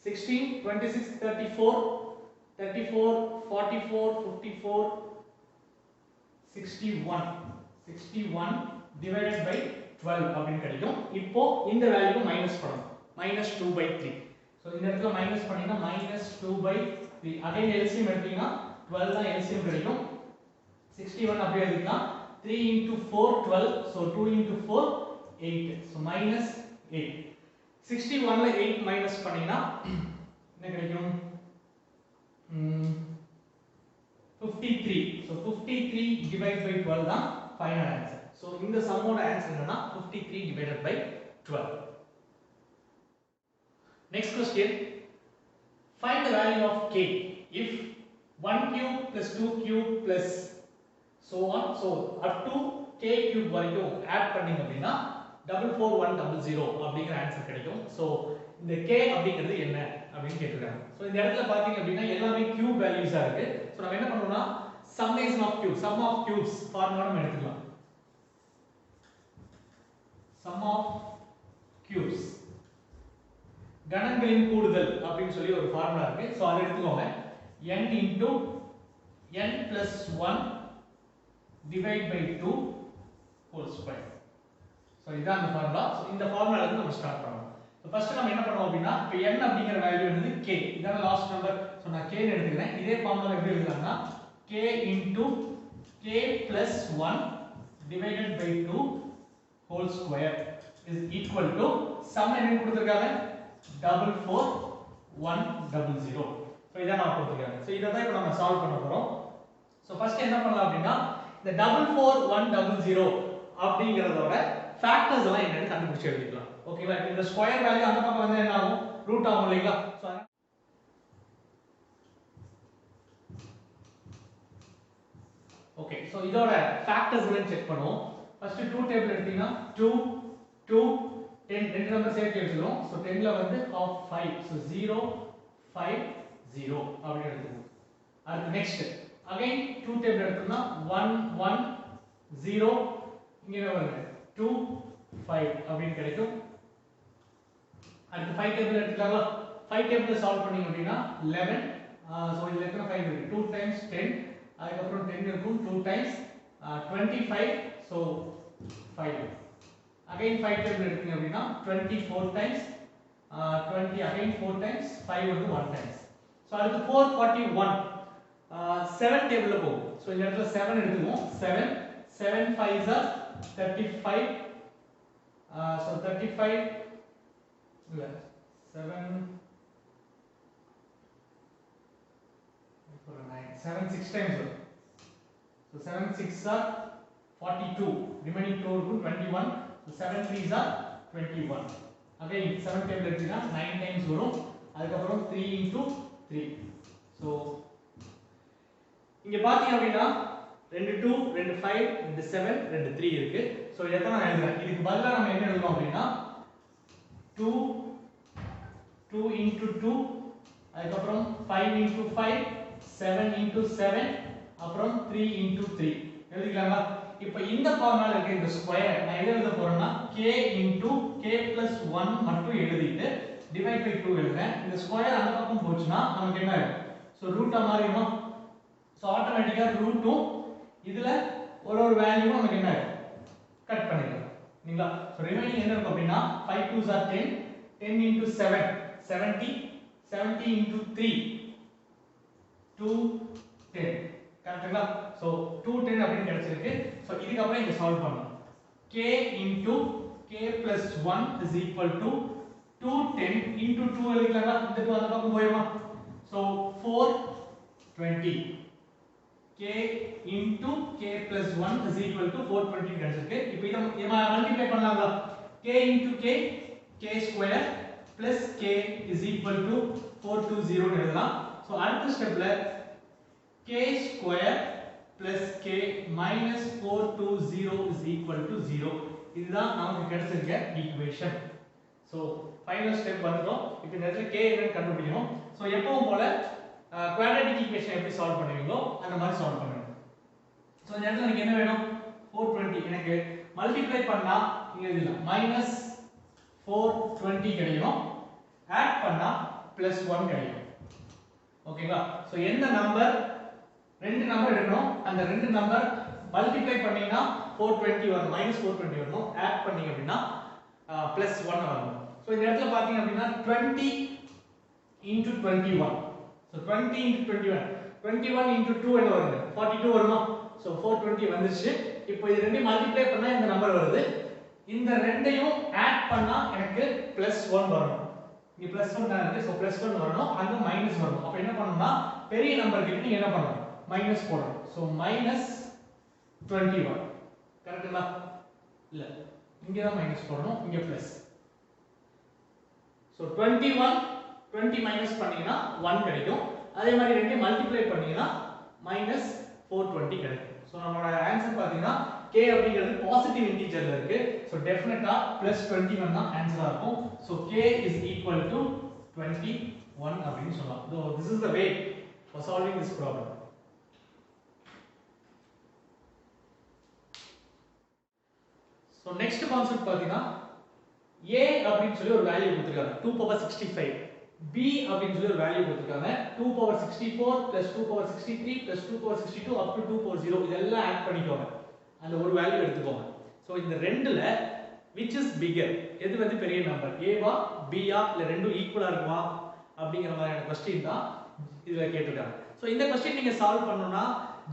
16 26 34 34 44 54 61 divided by 12 அப்படினு கிடைக்கும். இப்போ இந்த வேல்யூ மைனஸ் பண்ணனும். -2/3. சோ இந்த இடத்துல மைனஸ் பண்ணினா -2/3. அகைன் LCM எடுத்தீங்கன்னா 12 தான் LCM கிடைக்கும். 61 அப்படியே எழுதிக்கலாம். 3 into 4 12, so 2 into 4 8, so -8. 61 ல 8 மைனஸ் பண்ணினா என்ன கிடைக்கும்? 53. so 53 divided by 12 தான் ஃபைனல் ஆன்சர். so இந்த சம்மோட ஆன்சர் என்னன்னா 53 divided by 12. next question, find the value of k if 1 cube plus 2 cube plus so on, so up to k cube வரைக்கும் add பண்ணீங்க அப்படினா 44100 அப்படிங்கிற ஆன்சர் கிடைக்கும். சோ இந்த k அப்படிங்கிறது என்ன அப்படினு கேக்குறாங்க. சோ இந்த இடத்துல பாத்தீங்க அப்படினா எல்லாமே கியூப் வேல்யூஸா இருக்கு. சோ நம்ம என்ன பண்ணனும்னா summation of cubes, sum of cubes formula நம்ம எடுத்துக்கலாம். sum of cubes கணங்களின் கூடுதல் அப்படினு சொல்லி ஒரு ஃபார்முலா இருக்கு. சோ அதை எடுத்துக்கோங்க. n into n plus 1 divide by 2 whole square. So இதான் அந்த ஃபார்முலா. சோ இந்த ஃபார்முலால இருந்து நம்ம ஸ்டார்ட் பண்ணலாம். சோ ஃபர்ஸ்ட் நம்ம என்ன பண்ணுவோம் அப்படினா இப்போ n அப்படிங்கிற வேல்யூ என்னது k. இதான் லாஸ்ட் நம்பர். சோ நான் k ன்னு எடுத்துக்கிறேன். இதே ஃபார்முலா எப்படி எழுதலாம்னா k into k plus 1 divided by 2 whole square is equal to sum என்ன கொடுத்திருக்காங்க 44100. சோ இத நான் கொடுத்திருக்கேன். சோ இத தான் இப்போ நம்ம சால்வ் பண்ண போறோம். சோ ஃபர்ஸ்ட் என்ன பண்ணலாம் அப்படினா இந்த 44100 அப்படிங்கறதோட ஃபேக்டர்ஸ் எல்லாம் என்னன்னு கண்டுபிடிச்சு எழுதிக்கலாம். ஓகேங்களா இந்த ஸ்கொயர் வேல்யூ அந்த பக்கம் வந்து என்ன ஆகும் ரூட் ஆகும் இல்லைங்களா சோ ஓகே சோ இதோட ஃபேக்டர்ஸ் என்னன்னு செக் பண்ணுவோம் ஃபர்ஸ்ட் 2 டேபிள் எடுத்தீங்கன்னா 2 2 10 ரெண்டு நம்பர் சேர்த்து எடுத்துறோம் சோ 10 ல வந்து half 5 சோ 0 5 0 அப்படி எடுத்துக்கோங்க அடுத்து நெக்ஸ்ட் again 2 டேபிள் எடுத்தோம்னா 1 1 0 இங்க வருது 2 5 அப்படி கிடைக்கும் அடுத்து 5 டேபிள் எடுத்துக்கலாம் 5 டேபிள் சால்வ் பண்ணீங்க அப்படினா 11 சோ இதுல எத்தனை 5 இருக்கு 2 times 10 அதுக்கு அப்புறம் 10 இருக்கும் 2 times 25 so 5 again 5 டேபிள் எடுத்தீங்க அப்படினா 24 times 20 again 4 times 5 வந்து 1 times so அடுத்து 441 7 டேபிள்ல போகும் சோ இந்த இடத்துல 7 எடுத்துக்குவோம் 7 7 5s are 35 so 35 இல்ல 7 7 6 times வரும் so 7 6s are 42 remaining 2 இருக்கும் 21 so 7 3s are 21 again 7 table எடுத்தீங்கன்னா 9 times வரும் அதுக்கு அப்புறம் 3 into 3 so இங்க பாத்தீங்க அப்படினா 2 2 2 5 2 7 2 3 இருக்கு சோ எத்தனை நான் எழுதுறேன் இதுக்கு பதிலா நம்ம என்ன எழுதலாம் அப்படினா 2 2 into 2 அதுக்கு அப்புறம் 5 into 5 7 into 7 அப்புறம் 3 into 3 எழுதிக்கலாமா இப்போ இந்த ஃபார்முலால இருக்க இந்த ஸ்கொயர் நான் எதை எழுத போறேன்னா k into k plus 1 மட்டும் எழுதிட்டு டிவைட் பை 2 எழுதுறேன் இந்த ஸ்கொயர் அந்த பக்கம் போச்சுனா நமக்கு என்ன ஆகும் சோ ரூட்டா மாறிடுமா சோ ஆட்டோமேட்டிக்கா ரூட்டும் இதுல ஒரு வேல்யூ நமக்கு என்ன ஆகும் கட் பண்ணிடலாம் நீங்களா சோ ரிமைனிங் என்ன இருக்கும் அப்படினா 5 2s are 10 10 into 7 70 70 into 3 2 10 கரெக்ட்டா சோ 2 10 அப்படி கிடைச்சிருக்கு சோ இதுக்கு அப்புறம் இங்க சால்வ் பண்ணனும் k into k plus 1 is equal to 2 10 into 2 எழுதிக்கலாம் இந்த 2 அந்த பக்கம் போயிடுமா so 420 k into k plus 1 is equal to 420 கிடைச்சிருக்கு இப்போ இத மல்டிப்ளை பண்ணலாம்ல k into k k square plus k is equal to 420 எழுதலாம் சோ அடுத்த ஸ்டெப்ல k square plus k minus 420 is equal to 0 இதுதான் நமக்கு கிடைச்சிருக்க ஈக்குவேஷன் சோ ஃபைனல் ஸ்டெப் வந்துட்டோம் இப்போ இந்த இடத்துல k என்னன்னு கண்டுபிடிக்கணும் சோ எப்பவும் போல குவாட்ராட்டிக் ஈக்குவேஷன் எப்படி சால்வ் பண்ணுவீங்களோ அந்த மாதிரி சால்வ் பண்ணுங்க சோ இந்த இடத்துல எனக்கு என்ன வேணும் 420 எனக்கு மல்டிப்ளை பண்ணா இங்க எழுதலாம் minus 420 கிடைக்கும் ஆட் பண்ணா plus 1 கிடைக்கும் ஓகேங்களா சோ எந்த நம்பர் ரெண்டு நம்பர் எடுக்கணும் அந்த ரெண்டு நம்பர் மல்டிப்ளை பண்ணீங்கன்னா 420 வரும் -420 வரணும் ஆட் பண்ணீங்க அப்படினா +1 வரும் சோ இந்த இடத்துல பாத்தீங்க அப்படினா 20 into 21 so 20 into 21 into 2 என்ன வருது 42 வருமா சோ 420 வந்துச்சு இப்போ இது ரெண்டையும் மல்டிப்ளை பண்ணா இந்த நம்பர் வருது இந்த ரெண்டையும் ஆட் பண்ணா எனக்கு +1 வரணும் இங்க +1 தான் இருக்கு சோ +1 வரணும் அங்க மைனஸ் வரணும் அப்ப என்ன பண்ணனும்னா பெரிய நம்பர் கிட்ட நீங்க என்ன பண்ணணும் மைனஸ் போடணும் சோ -21 கரெக்ட்டா இல்ல இங்க தான் மைனஸ் போடணும் இங்க பிளஸ் சோ 21 20 மைனஸ் பண்ணீங்கன்னா 1 கிடைக்கும் அதே மாதிரி ரெண்டே மல்டிப்ளை பண்ணீங்கன்னா -420 கிடைக்கும் சோ நம்மளோட ஆன்சர் பாத்தீங்கன்னா k அப்படிங்கிறது பாசிட்டிவ் இன்டிஜர்ல இருக்கு சோ டெஃபினட்டா +21 தான் ஆன்சரா இருக்கும் so k is equal to 21 அப்படினு சொல்லலாம் so this is the way for solving this problem so next concept பாத்தீங்கன்னா a அப்படினு சொல்லி ஒரு வேல்யூ கொடுத்திருக்காங்க 2 power 65 b அப்படினு சொல்லி ஒரு வேல்யூ கொடுத்திருக்காங்க 2 power 64 plus 2 power 63 plus 2 power 62 up to 2 power 0 இதெல்லாம் ஆட் பண்ணிக்கோங்க அந்த ஒரு வேல்யூ எடுத்துக்கோங்க சோ இந்த ரெண்டுல which is bigger எது வந்து பெரிய நம்பர் a வா b ஆ இல்ல ரெண்டும் ஈக்குவலா இருக்குமா அப்படிங்கிற மாதிரியான क्वेश्चन தான் இதுல கேட்டிருக்காங்க சோ இந்த क्वेश्चन நீங்க சால்வ் பண்ணனும்னா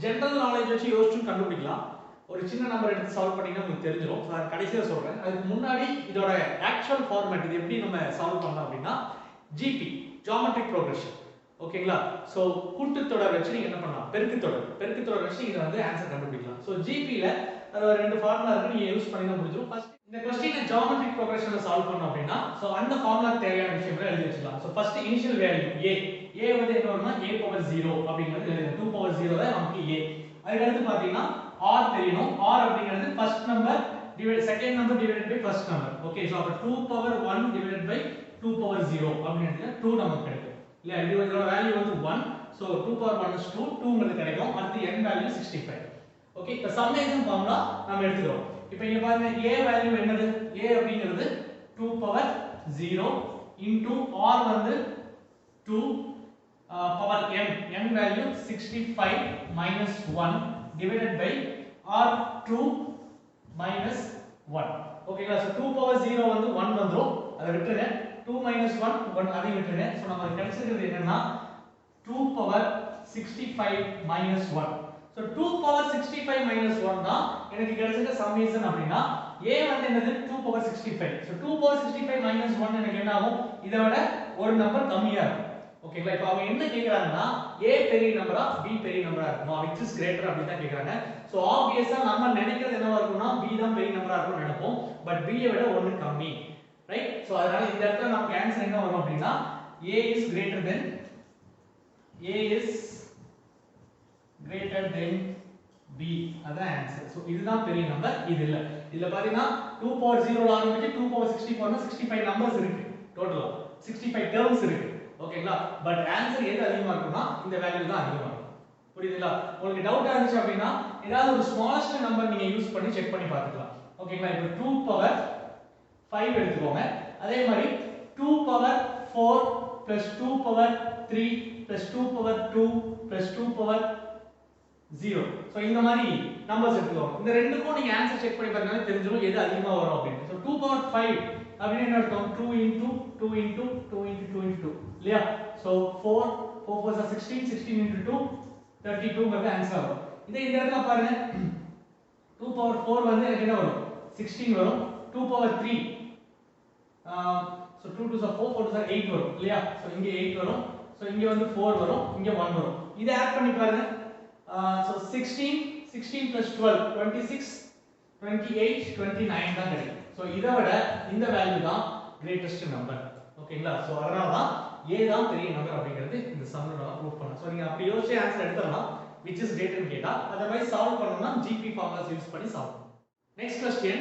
ஜெனரல் நாலேஜ் வச்சு யோசிச்சு கண்டுபிடிக்கலாம் ஒரு சின்ன நம்பர் எடுத்து சால்வ் பண்ணீங்கன்னா உங்களுக்கு தெரிஞ்சிரும் சோ நான் கடைசியா சொல்றேன் அதுக்கு முன்னாடி இதோட ஆக்சுவல் ஃபார்மட் இது எப்படி நம்ம சால்வ் பண்ணலாம் அப்படினா GP ஜியோமெட்ரிக் ப்ரோகிரஷன் ஓகேங்களா சோ கூட்டுத்தொடர் வச்சு நீங்க என்ன பண்ணலாம் பெருக்குத்தொடர் வச்சு இத வந்து ஆன்சர் கண்டுபிடிக்கலாம் சோ GP ல ரெண்டு ஃபார்முலா இருக்கு நீங்க யூஸ் பண்ணி தான் முடிஞ்சிரும் ஃபர்ஸ்ட் இந்த क्वेश्चन ஜியோமெட்ரிக் ப்ரோக்ரஷன்ல சால்வ் பண்ணோம் அப்படினா சோ அந்த ஃபார்முலா தேவையான விஷயங்களை எழுதி வச்சுக்கலாம். So first initial value a வந்து என்ன வரும்னா a பவர் 0 அப்படிங்கிறது எழுதுங்க. 2 பவர் 0 தான் நமக்கு a. அதுக்கு அடுத்து பாத்தீங்கன்னா r தெரியணும். r அப்படிங்கிறது first number divide second number divided by first number. Okay so அப்ப 2 பவர் 1 டிவைடட் பை 2 பவர் 0 அப்படிங்கிறது 2 நமக்கு கிடைக்கும். இல்ல இதோட வேல்யூ வந்து 1. சோ 2 பவர் 1 is 2 2ங்கிறது கிடைக்கும். அடுத்து n வேல்யூ 65. ஓகே இப்ப சம்மேஷன் ஃபார்முலா நாம எடுத்துறோம். இப்போ இங்க பாருங்க a வேல்யூ என்னது a அப்படிங்கிறது 2 பவர் 0 into r வந்து 2 power n value 65 minus 1 divided by r2 minus 1. ஓகேங்களா சோ 2 பவர் 0 வந்து 1 வந்துரும் அதை விட்டுருங்க. 2 minus 1 1 அதை விட்டுருங்க. சோ நமக்கு கிடைச்சிருக்கிறது என்னன்னா 2 power 65 minus 1. So 2 power 65 minus 1 தான் எனக்கு கிடைச்ச சம்மேஷன் அப்படினா a வந்து என்னது 2 power 65. So 2 power 65 minus 1 எனக்கு என்ன ஆகும் இதை விட ஒரு நம்பர் கம்மியா இருக்கும். ஓகேங்களா இப்போ அவங்க என்ன கேக்குறாங்கன்னா a பெரிய நம்பரா b பெரிய நம்பரா இருக்குமா which is greater அப்படி தான் கேக்குறாங்க. So obviously நம்ம நினைக்கிறது என்னவா இருக்கும்னா b தான் பெரிய நம்பரா இருக்கும்னு நினைப்போம். பட் b ஐ விட 1 கம்மி. ரைட்? So அதனால இந்த இடத்துல நமக்கு ஆன்சர் என்ன வரும் அப்படினா a is greater than b அதான் ஆன்சர். சோ இதுதான் பெரிய நம்பர் இது இல்ல. இதுல பாத்தீங்கன்னா 2 பவர் 0 ல ஆரம்பிச்சு 2 பவர் 64 னா 65 நம்பர்ஸ் இருக்கு டோட்டலா 65 டேர்ம்ஸ் இருக்கு. ஓகேங்களா பட் ஆன்சர் எது அதிகமா இருக்கும்னா இந்த வேல்யூ தான் அதிகமா இருக்கும். புரியுதுங்களா? உங்களுக்கு டவுட்டா இருந்துச்சு அப்படினா ஏதாவது ஒரு ஸ்மாலஸ்ட் நம்பர் நீங்க யூஸ் பண்ணி செக் பண்ணி பார்த்துக்கலாம். ஓகேங்களா இப்போ 2 பவர் 5 எடுத்துக்கோங்க. அதே மாதிரி 2 power 4 plus 2 power 3 plus 2 power 2 plus 2 power 0. So இந்த மாதிரி நம்பர்ஸ் எடுத்துக்கோங்க. இந்த ரெண்டுக்கும் நீங்க ஆன்சர் செக் பண்ணி பார்த்தீங்கன்னா தெரிஞ்சிரும் எது அதிகமா வரும் அப்படினு. சோ 2 பவர் 5 அப்படினா என்ன அர்த்தம் 2 into 2 into 2 into 2 into 2 இல்லையா? சோ 4 4 4 are 16 16 into 2 32 ங்கிறது ஆன்சர் வரும். இந்த இடத்துல பாருங்க 2 பவர் 4 வந்து எனக்கு என்ன வரும் 16 வரும். 2 பவர் 3 சோ 2 2 are 4 4 2 are 8 வரும் இல்லையா? சோ இங்க 8 வரும். சோ இங்க வந்து 4 வரும் இங்க 1 வரும். இத ஆட் பண்ணி பாருங்க. So 16 plus 12 26 28 29 தான் கிடைக்கும். சோ இத விட இந்த வேல்யூ தான் greatest நம்பர். ஓகேங்களா சோ அதனால தான் a தான் பெரிய நம்பர் அப்படிங்கிறது இந்த சம்ல நான் ப்ரூவ் பண்ணேன். சோ நீங்க அப்படி யோசிச்சு ஆன்சர் எடுத்துறலாம் which is greater னு கேட்டா அதர்வைஸ் சால்வ் பண்ணனும்னா GP ஃபார்முலாஸ் யூஸ் பண்ணி சால்வ் பண்ணணும். நெக்ஸ்ட் क्वेश्चन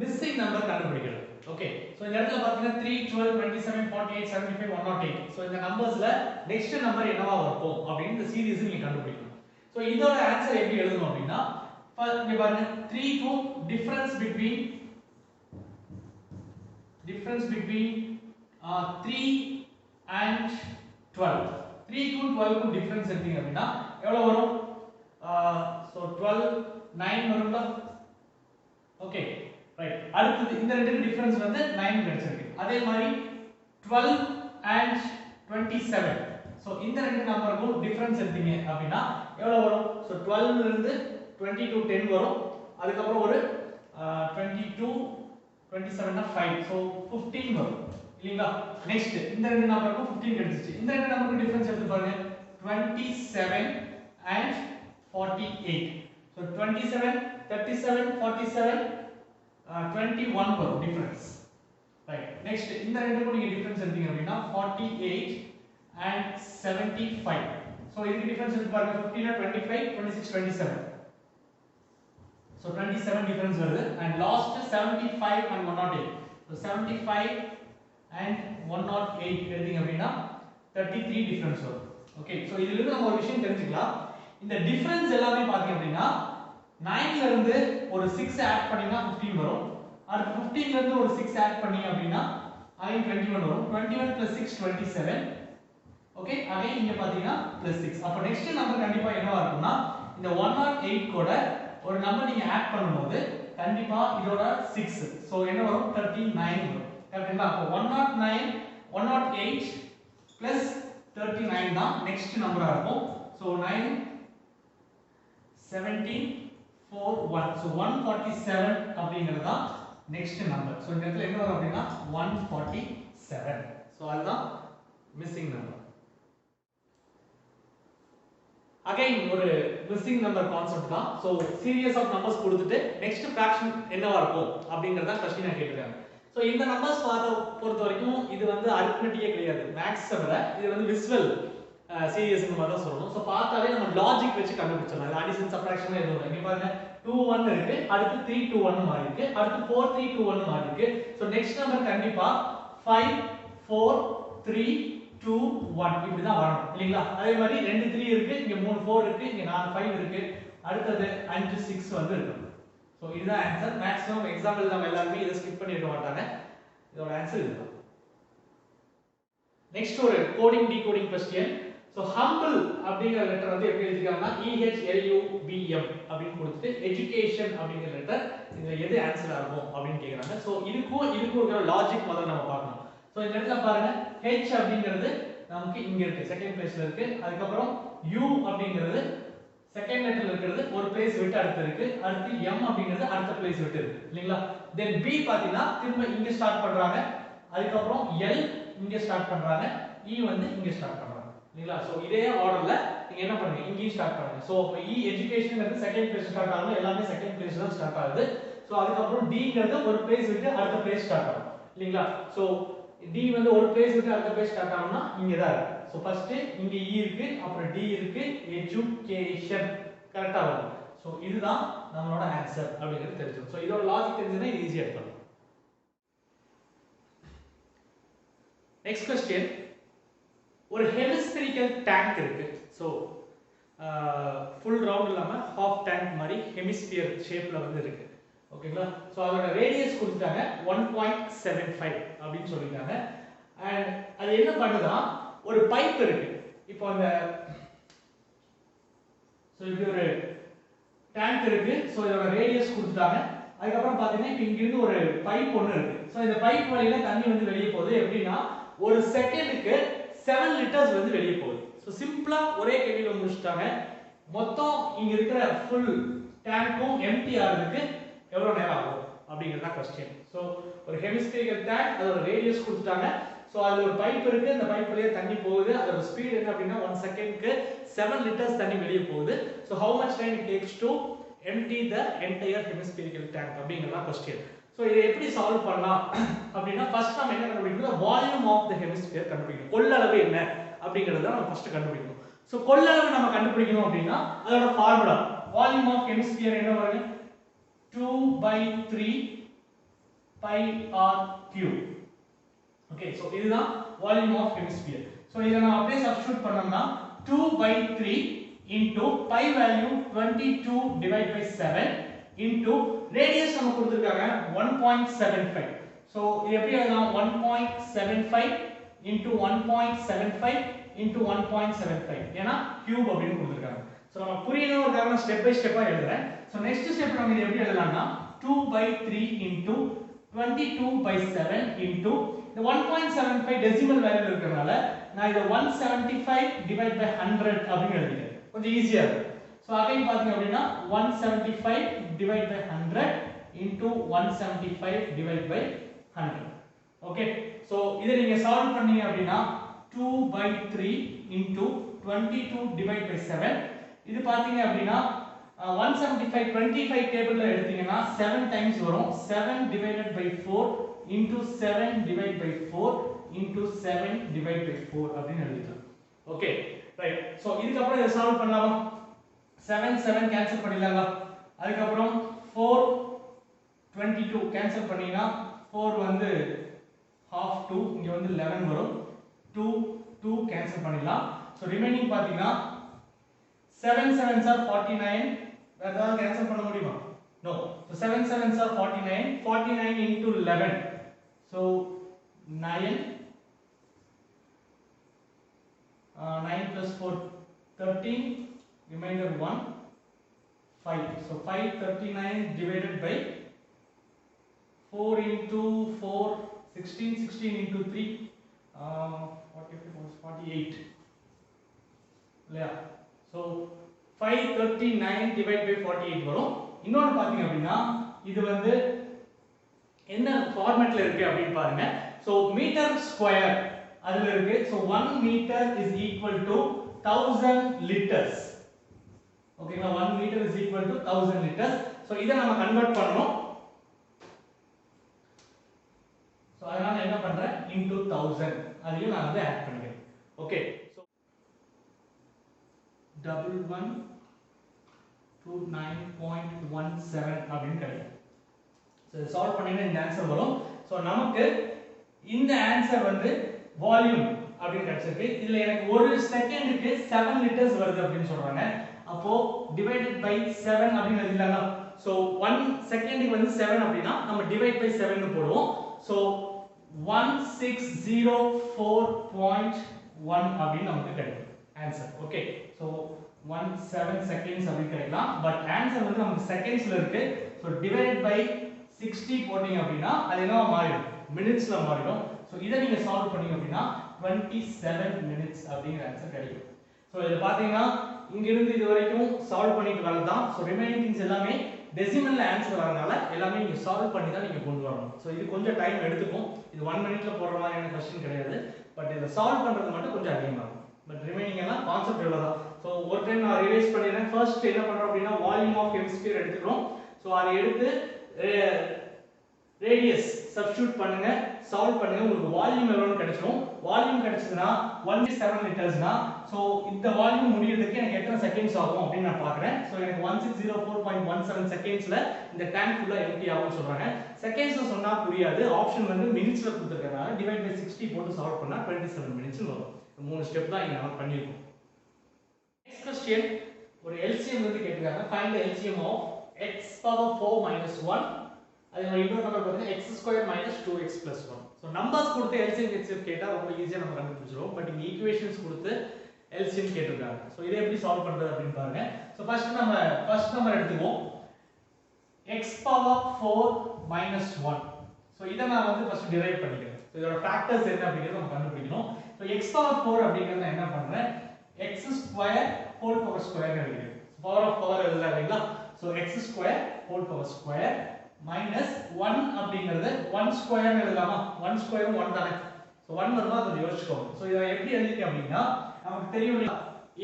மிஸ்ஸிங் நம்பர் கண்டுபிடிக்கிறது. ஓகே சோ இந்த இடத்துல பாத்தீங்கன்னா 3 12 27 48 75 108. சோ இந்த நம்பர்ஸ்ல நெக்ஸ்ட் நம்பர் என்னவா இருக்கும் அப்படினு இந்த சீரிஸ் நீங்க கண்டுபிடிக்கணும். So இதோட ஆன்சர் எப்படி எழுதணும் அப்படினா இங்க பாருங்க 3 to difference between 3 and 12 3 to 12 க்கு டிஃபரன்ஸ் எடுத்தீங்க அப்படினா எவ்வளவு வரும் so 12 9 வரும்ல ஓகே ரைட் அடுத்து இந்த ரெண்டுக்கு டிஃபரன்ஸ் வந்து 9 கிடைச்சிருக்கு அதே மாதிரி 12 and 27 சோ இந்த ரெண்டு நம்பருக்கும் டிஃபரன்ஸ் எடுத்தீங்க அப்படினா எவ்வளவு வரும் சோ 12 ல இருந்து 20 to 10 வரும் அதுக்கு அப்புறம் ஒரு 22 27 னா 5 சோ 15 வரும் இல்லீங்களா நெக்ஸ்ட் இந்த ரெண்டு நம்பருக்கும் 15 கிடைச்சிச்சு இந்த ரெண்டு நம்பருக்கும் டிஃபரன்ஸ் எடுத்து பாருங்க 27 and 48 so 27 37 47 21 வரும் டிஃபரன்ஸ் ரைட் நெக்ஸ்ட் இந்த ரெண்டுக்கும் நீங்க டிஃபரன்ஸ் எடுத்தீங்க அப்படினா 48 and 75 so இதுக்கு டிஃபரன்ஸ் எடுத்து பாருங்க 15 னா 25 26 27 so 27 டிஃபரன்ஸ் வருது and last 75 and 108 so 75 and 108 எடுத்தீங்க அப்படினா 33 டிஃபரன்ஸ் வரும் ஓகே சோ இதில இருந்து நம்ம ஒரு விஷயம் தெரிஞ்சுக்கலாம் இந்த டிஃபரன்ஸ் எல்லாமே பாத்தீங்க அப்படினா 9 ல இருந்து ஒரு 6 ஆட் பண்ணினா 15 வரும் அடுத்து 15 ல இருந்து ஒரு 6 ஆட் பண்ணீங்க அப்படினா அகைன் 21 வரும் 21 plus 6 27 ஓகே அகைன் இங்க பாத்தீங்கன்னா +6 அப்ப நெக்ஸ்ட் நம்பர் கண்டிப்பா என்னவா இருக்கும்னா இந்த 108 கூட ஒரு நம்பர் நீங்க ஆட் பண்ணும்போது கண்டிப்பா இதோட 6 சோ என்ன வரும் 39 வரும் கரெக்ட்டா அப்ப 109 108 39 தான் நெக்ஸ்ட் நம்பரா இருக்கும் சோ 9 17 4 1 so 147 அப்படிங்கிறது தான் நெக்ஸ்ட் நம்பர் சோ இந்த இடத்துல என்ன வரும் அப்படினா 147 சோ அதுதான் மிஸ்ஸிங் நம்பர் அகைன் ஒரு மிஸ்ஸிங் நம்பர் கான்செப்ட் தான். ஸோ சீரியஸ் ஆஃப் நம்பர்ஸ் கொடுத்துட்டு நெக்ஸ்ட் ஃபிராக்ஷன் என்னவா இருக்கும் அப்படிங்கறத கொஸ்டின் கேட்டிருக்காங்க. ஸோ இந்த நம்பர்ஸ் பொறுத்த வரைக்கும் இது வந்து அரித்மெட்டிக்கே கிடையாது, மேக்ஸ் தவிர இது வந்து விசுவல் சீரியஸ் மாதிரி தான் சொல்லணும். ஸோ பார்த்தாலே நம்ம லாஜிக் வச்சு கண்டுபிடிச்சிடலாம். இது அடிஷன் சப்ட்ராக்ஷன் எதுவும் இல்லை. இங்க பாருங்க 2 1 இருக்கு, அடுத்து 3 2 1 மாறி இருக்கு, அடுத்து 4 3 2 1 மாறி இருக்கு. ஸோ நெக்ஸ்ட் நம்பர் கண்டிப்பா 5 4 3 2 1 இப்படி தான் வரணும் இல்லீங்களா? அதே மாதிரி 2 3 இருக்கு, இங்க 3 4 இருக்கு, இங்க 4 5 இருக்கு, அடுத்து 5 6 வந்து இருக்கு. ஸோ இதுதான் ஆன்சர். மேக்ஸிமம் எக்ஸாம்பிள் நம்ம எல்லாருமே இதை ஸ்கிப் பண்ணிருக்க மாட்டாங்க. இதோட ஆன்சர் இதுதான். நெக்ஸ்ட் ஒரு coding decoding question. So humble அப்படிங்கிற லெட்டர் வந்து எப்படி எழுதிருக்காங்கன்னா EHLUBM அப்படின்னு கொடுத்துட்டு எஜுகேஷன் அப்படிங்கிற லெட்டர், இதுல எது ஆன்சரா இருக்கும் அப்படின்னு கேக்குறாங்க. ஸோ இதுக்கும் இருக்கிற லாஜிக் முதல்ல நம்ம பார்க்கணும். ஸோ இந்த இடத்துல பாருங்க H அப்படிங்கிறது நமக்கு இங்க இருக்கு, செகண்ட் பிளேஸ்ல இருக்கு. அதுக்கப்புறம் U அப்படிங்கிறது செகண்ட் லெட்டர்ல இருக்கிறது ஒரு பிளேஸ் விட்டு அடுத்து இருக்கு. அடுத்து M அப்படிங்கிறது அடுத்த பிளேஸ் விட்டு இருக்கு இல்லீங்களா? தென் B பாத்தீங்கன்னா திரும்ப இங்க ஸ்டார்ட் பண்றாங்க, அதுக்கப்புறம் L இங்க ஸ்டார்ட் பண்றாங்க, E வந்து இங்க ஸ்டார்ட் பண்றாங்க இல்லீங்களா? சோ இதே ஆர்டர்ல நீங்க என்ன பண்ணுங்க, இங்கேயும் ஸ்டார்ட் பண்ணுங்க. சோ E எஜுகேஷன்ங்கிறது செகண்ட் பிளேஸ் ஸ்டார்ட் ஆகும், எல்லாமே செகண்ட் பிளேஸ் தான் ஸ்டார்ட் ஆகுது. சோ அதுக்கப்புறம் Dங்கிறது ஒரு பிளேஸ் விட்டு அடுத்த பிளேஸ் ஸ்டார்ட் ஆகும் இல்லீங்களா? சோ D வந்து ஒரு பிளேஸ் விட்டு அடுத்த பிளேஸ் ஸ்டார்ட் ஆகும்னா இங்க தான் இருக்கு. சோ ஃபர்ஸ்ட் இங்க E இருக்கு, அப்புறம் D இருக்கு, எஜுகேஷன் கரெக்ட்டா வரும். சோ இதுதான் நம்மளோட ஆன்சர் அப்படிங்கிறது தெரிஞ்சிடும். சோ இதோட லாஜிக் தெரிஞ்சா இது ஈஸியா இருக்கும். Next question. ஒரு ஹெமிஸ்பெரிக்கல் டேங்க் இருக்கு. சோ ஃபுல் ரவுண்ட் இல்லாம ஹாஃப் டேங்க் மாதிரி ஹெமிஸ்பியர் ஷேப்ல வந்து இருக்கு. ஓகேங்களா? சோ அதோட ரேடியஸ் கொடுத்தாங்க 1.75 அப்படினு சொல்லிருக்காங்க. அண்ட் அது என்ன பண்ணுதா, ஒரு பைப் இருக்கு. இப்போ அந்த சோ இது ஒரு டேங்க் இருக்கு. சோ இதோட ரேடியஸ் கொடுத்தாங்க. அதுக்கு அப்புறம் பாத்தீங்கன்னா இப்போ இங்க இருந்து ஒரு பைப் ஒன்னு இருக்கு. சோ இந்த பைப் வழியில தண்ணி வந்து வெளிய போகுது. எப்படின்னா ஒரு செகண்டுக்கு 7 லிட்டர்ஸ் வந்து வெளிய போகுது. சோ சிம்பிளா ஒரே கேள்வியில முடிச்சிட்டாங்க. மொத்தம் இங்க இருக்கிற ஃபுல் டேங்க்கும் எம்டி ஆகிறதுக்கு எவ்வளவு நேரம் ஆகும் அப்படிங்கறத क्वेश्चन. சோ ஒரு ஹெமிஸ்பெரிக்கல் டேங்க், அதோட ரேடியஸ் கொடுத்துட்டாங்க. சோ அதுல ஒரு பைப் இருக்கு, அந்த பைப் வழியா தண்ணி போகுது. அதோட ஸ்பீட் என்ன அப்படினா 1 செகண்டுக்கு 7 லிட்டர்ஸ் தண்ணி வெளிய போகுது. So how much time it takes to empty the entire hemispherical tank அப்படிங்கறத क्वेश्चन. சோ இதை எப்படி சால்வ் பண்ணலாம் அப்படினா ஃபர்ஸ்ட் நாம என்ன கண்டுபிடிக்கணும், வால்யூம் ஆஃப் தி ஹெமிஸ்பியர் கண்டுபிடிக்கணும். கொள்ளளவு என்ன அப்படிங்கறத நம்ம ஃபர்ஸ்ட் கண்டுபிடிக்கணும். சோ கொள்ளளவு நம்ம கண்டுபிடிக்கணும் அப்படினா அதோட ஃபார்முலா வால்யூம் ஆஃப் ஹெமிஸ்பியர் என்ன வரும், 2/3 pi r cube. Okay, so இதுதான் வால்யூம் ஆஃப் ஹெமிஸ்பியர். சோ இத நான் அப்படியே சப்ஸ்டிட்யூட் பண்ணோம்னா 2/3 into pi value 22 divided by 7 into radius நம்ம கொடுத்திருக்காங்க 1.75. சோ இது எப்படி எழுதலாம், 1.75 into 1.75 into 1.75 ஏனா கியூப் அப்படினு கொடுத்திருக்காங்க. சோ நம்ம புரியணும்ங்கறதுக்காக ஸ்டெப் பை ஸ்டெப்பா எழுதுறேன். சோ நெக்ஸ்ட் ஸ்டெப் நம்ம இத எப்படி எழுதலாம்னா 2/3 into 22/7 into இந்த 1.75 டெசிமல் வேல்யூ இருக்கறனால நான் இத 175 divided by 100 அப்படினு எழுதிட்டேன். கொஞ்சம் ஈஸியா இருக்கு. சோ அகைன் பாத்தீங்க அப்படினா 175 divided by 100 into 175 divided by 100. Okay, so இத நீங்க சால்வ் பண்ணீங்க அப்படினா 2/3 into 22 divided by 7 இது பாத்தீங்க அப்படினா 175 25 டேபிள்ல எடுத்தீங்கன்னா 7 டைம்ஸ் வரும். 7 divided by 4 into 7 divided by 4 into 7 divided by 4 அப்படினு எழுதிடலாம். Okay right. சோ இதுக்கு அப்புறம் இத சால்வ் பண்ணலாமா, 7 7 கேன்சல் பண்ணிடலாமா. அதுக்கு அப்புறம் 4 22 கேன்சல் பண்ணீங்கன்னா 4 வந்து half 2, இங்க வந்து 11 வரும். 2 2 கேன்சல் பண்ணிடலாம். சோ ரிமைனிங் பாத்தீங்கன்னா 7 7s are 49. வேற ஏதாவது கேன்சல் பண்ண முடியுமா? No. So 7 7s are 49. 49 into 11. So 9 9 plus 4 13, remainder 1 5. So 539 divided by 4 into 4 16, 16 into 3 48 இல்லையா? So 539 divided by 48 வரும். இன்னொன்னு பாத்தீங்க அப்படினா இது வந்து என்ன ஃபார்மட்ல இருக்கு அப்படினு பாருங்க. சோ மீட்டர் ஸ்கொயர் அதுல இருக்கு. So 1 meter is equal to 1000 liters. ஓகேங்களா 1 meter is equal to 1000 liters. So இதை நம்ம கன்வெர்ட் பண்ணணும். ஸோ அதனால என்ன பண்றேன் இன்டு 1000 அதையும் நான் வந்து ஆட் பண்ணிக்கிறேன். ஓகே ஸோ 1129.17 அப்படின்னு கிடைக்கும். ஸோ இதை சால்வ் பண்ணீங்கன்னா இந்த ஆன்சர் வரும். ஸோ நமக்கு இந்த ஆன்சர் வந்து வால்யூம் அப்படின்னு கிடைச்சிருக்கு. இதுல எனக்கு ஒரு செகண்டுக்கு 7 லிட்டர்ஸ் வருது அப்படின்னு சொல்றாங்க. அப்போ டிவைடட் பை 7 அப்படின்னு எழுதிடலாம்ல. ஸோ 1 செகண்டுக்கு வந்து 7 அப்படின்னா நம்ம டிவைட் பை 7 னு போடுவோம். ஸோ 1604.1 அப்படின்னு நமக்கு கிடைக்கும் ஆன்சர். ஓகே ஸோ 17 செகண்ட்ஸ் அப்படி கிடைக்கலாம். பட் ஆன்சர் வந்து நமக்கு செகண்ட்ஸ்ல இருக்கு. ஸோ டிவைடட் பை 60 போட்டீங்க அப்படின்னா அது என்னவா மாறிடும் மினிட்ஸ்ல மாறிடும். ஸோ இதை நீங்க சால்வ் பண்ணீங்க அப்படின்னா 27 minutes அப்படிங்கிற ஆன்சர் கிடைக்கும். ஸோ இதை பார்த்தீங்கன்னா இங்க இருந்து இது வரைக்கும் சால்வ் பண்ணிட்டு வரதான். ஸோ ரிமைனிங் திங்ஸ் எல்லாமே டெசிமல்ல ஆன்சர் வரனால எல்லாமே நீங்க சால்வ் பண்ணி தான் நீங்க கொண்டு வரணும். ஸோ இது கொஞ்சம் டைம் எடுத்துக்கும். இது 1 மினிட்ல போடுற மாதிரியான கொஸ்டின் கிடையாது. பட் இதை சால்வ் பண்றது மட்டும் கொஞ்சம் அதிகமாகும். பட் ரிமைனிங் எல்லாம் கான்செப்ட் இவ்வளவுதான். ஸோ ஒரு டைம் நான் ரிவைஸ் பண்ணிடுறேன். ஃபர்ஸ்ட் என்ன பண்றோம் அப்படின்னா வால்யூம் ஆஃப் ஹெமிஸ்பியர் எடுத்துக்கிறோம். ஸோ அதை எடுத்து ரேடியஸ் சப்ஸ்டிட்யூட் பண்ணுங்க, சால்வ் பண்ணுங்க. உங்களுக்கு வால்யூம் எவ்வளவுன்னு கிடைச்சிரும். வால்யூம் கிடைச்சதுன்னா 17 லிட்டர்ஸ்னா சோ இந்த வால்யூம் முடியிறதுக்கு எனக்கு எத்தனை செகண்ட்ஸ் ஆகும் அப்படின்னு நான் பார்க்கறேன். சோ எனக்கு 1604.17 செகண்ட்ஸ்ல இந்த டேங்க் ஃபுல்லா எம்டி ஆகும்னு சொல்றாங்க. செகண்ட்ஸ்ல சொன்னா புரியாது. ஆப்ஷன் வந்து மினிட்ஸ்ல கொடுத்திருக்கனால டிவைட் பை 60 போட்டு சால்வ் பண்ணா 27 மினிட்ஸ் வரும். மூணு ஸ்டெப் தான் இங்க நம்ம பண்ணிருக்கோம். நெக்ஸ்ட் क्वेश्चन ஒரு LCM வந்து கேட்டிருக்காங்க. Find the LCM of x power 4 minus 1. அதே மாதிரி இன்னொரு நம்பர் பாருங்க x square minus 2x plus 1. So numbers கொடுத்து LCM HCF கேட்டா ரொம்ப ஈஸியா நம்ம கண்டுபிடிச்சிரோம். பட் இங்க ஈக்குவேஷன்ஸ் கொடுத்து LCM கேட்டிருக்காங்க. சோ இதை எப்படி சால்வ் பண்றது அப்படினு பாருங்க. சோ ஃபர்ஸ்ட் நம்பர் எடுத்துக்குவோம். x power 4 minus 1. சோ இத நான் வந்து ஃபர்ஸ்ட் டிரைவ் பண்ணிக்கிறேன். சோ இதோட ஃபேக்டர்ஸ் என்ன அப்படிங்கறத நம்ம கண்டுபிடிக்கணும். சோ x power 4 அப்படிங்கறத என்ன பண்றேன் x square whole power square எழுதிக்கிறேன். பவர் ஆஃப் பவர் எழுதலாம் இல்லைங்களா? So x square whole power square minus 1 அப்படிங்கிறது 1 ஸ்கொயர் எழுதலாமா? 1 ஸ்கொயரும் 1 தானே. சோ 1 வருமா அதை யோசிச்சுக்கோங்க. சோ இத எப்படி எழுதிக்க அப்படின்னா நமக்கு தெரியும் இல்லையா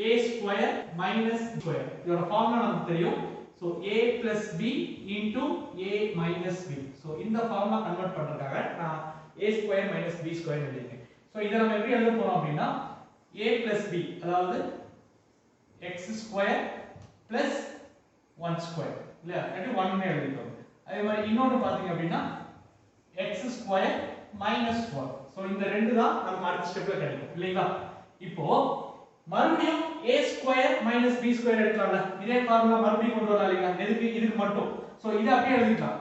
a ஸ்கொயர் minus ஸ்கொயர். இதோட ஃபார்முலா நமக்கு தெரியும். So a plus b into a minus b. So இந்த ஃபார்முலா கன்வர்ட் பண்றதுக்காக நான் a square minus b square எழுதிருக்கேன். சோ இத நம்ம எப்படி எழுத போறோம் அப்படின்னா a plus b அதாவது x ஸ்கொயர் plus 1 ஸ்கொயர் இல்லையா? அது 1 னே எழுதிட்டோம். அதே மாதிரி இன்னொரு பாத்தீங்க அப்படின்னா x ஸ்கொயர் மைனஸ் 1. சோ இந்த ரெண்டு தான் நமக்கு அடுத்த ஸ்டெப்ல கிடைக்கும் இல்லைங்களா? இப்போ மறுபடியும் a square minus b square எடுக்கலாம்ல. இதே ஃபார்முலா மறுபடியும் கொண்டு வரலாம் இல்லையா? எதுக்கு இதுக்கு மட்டும். சோ இத அப்படியே எழுதிக்கலாம்.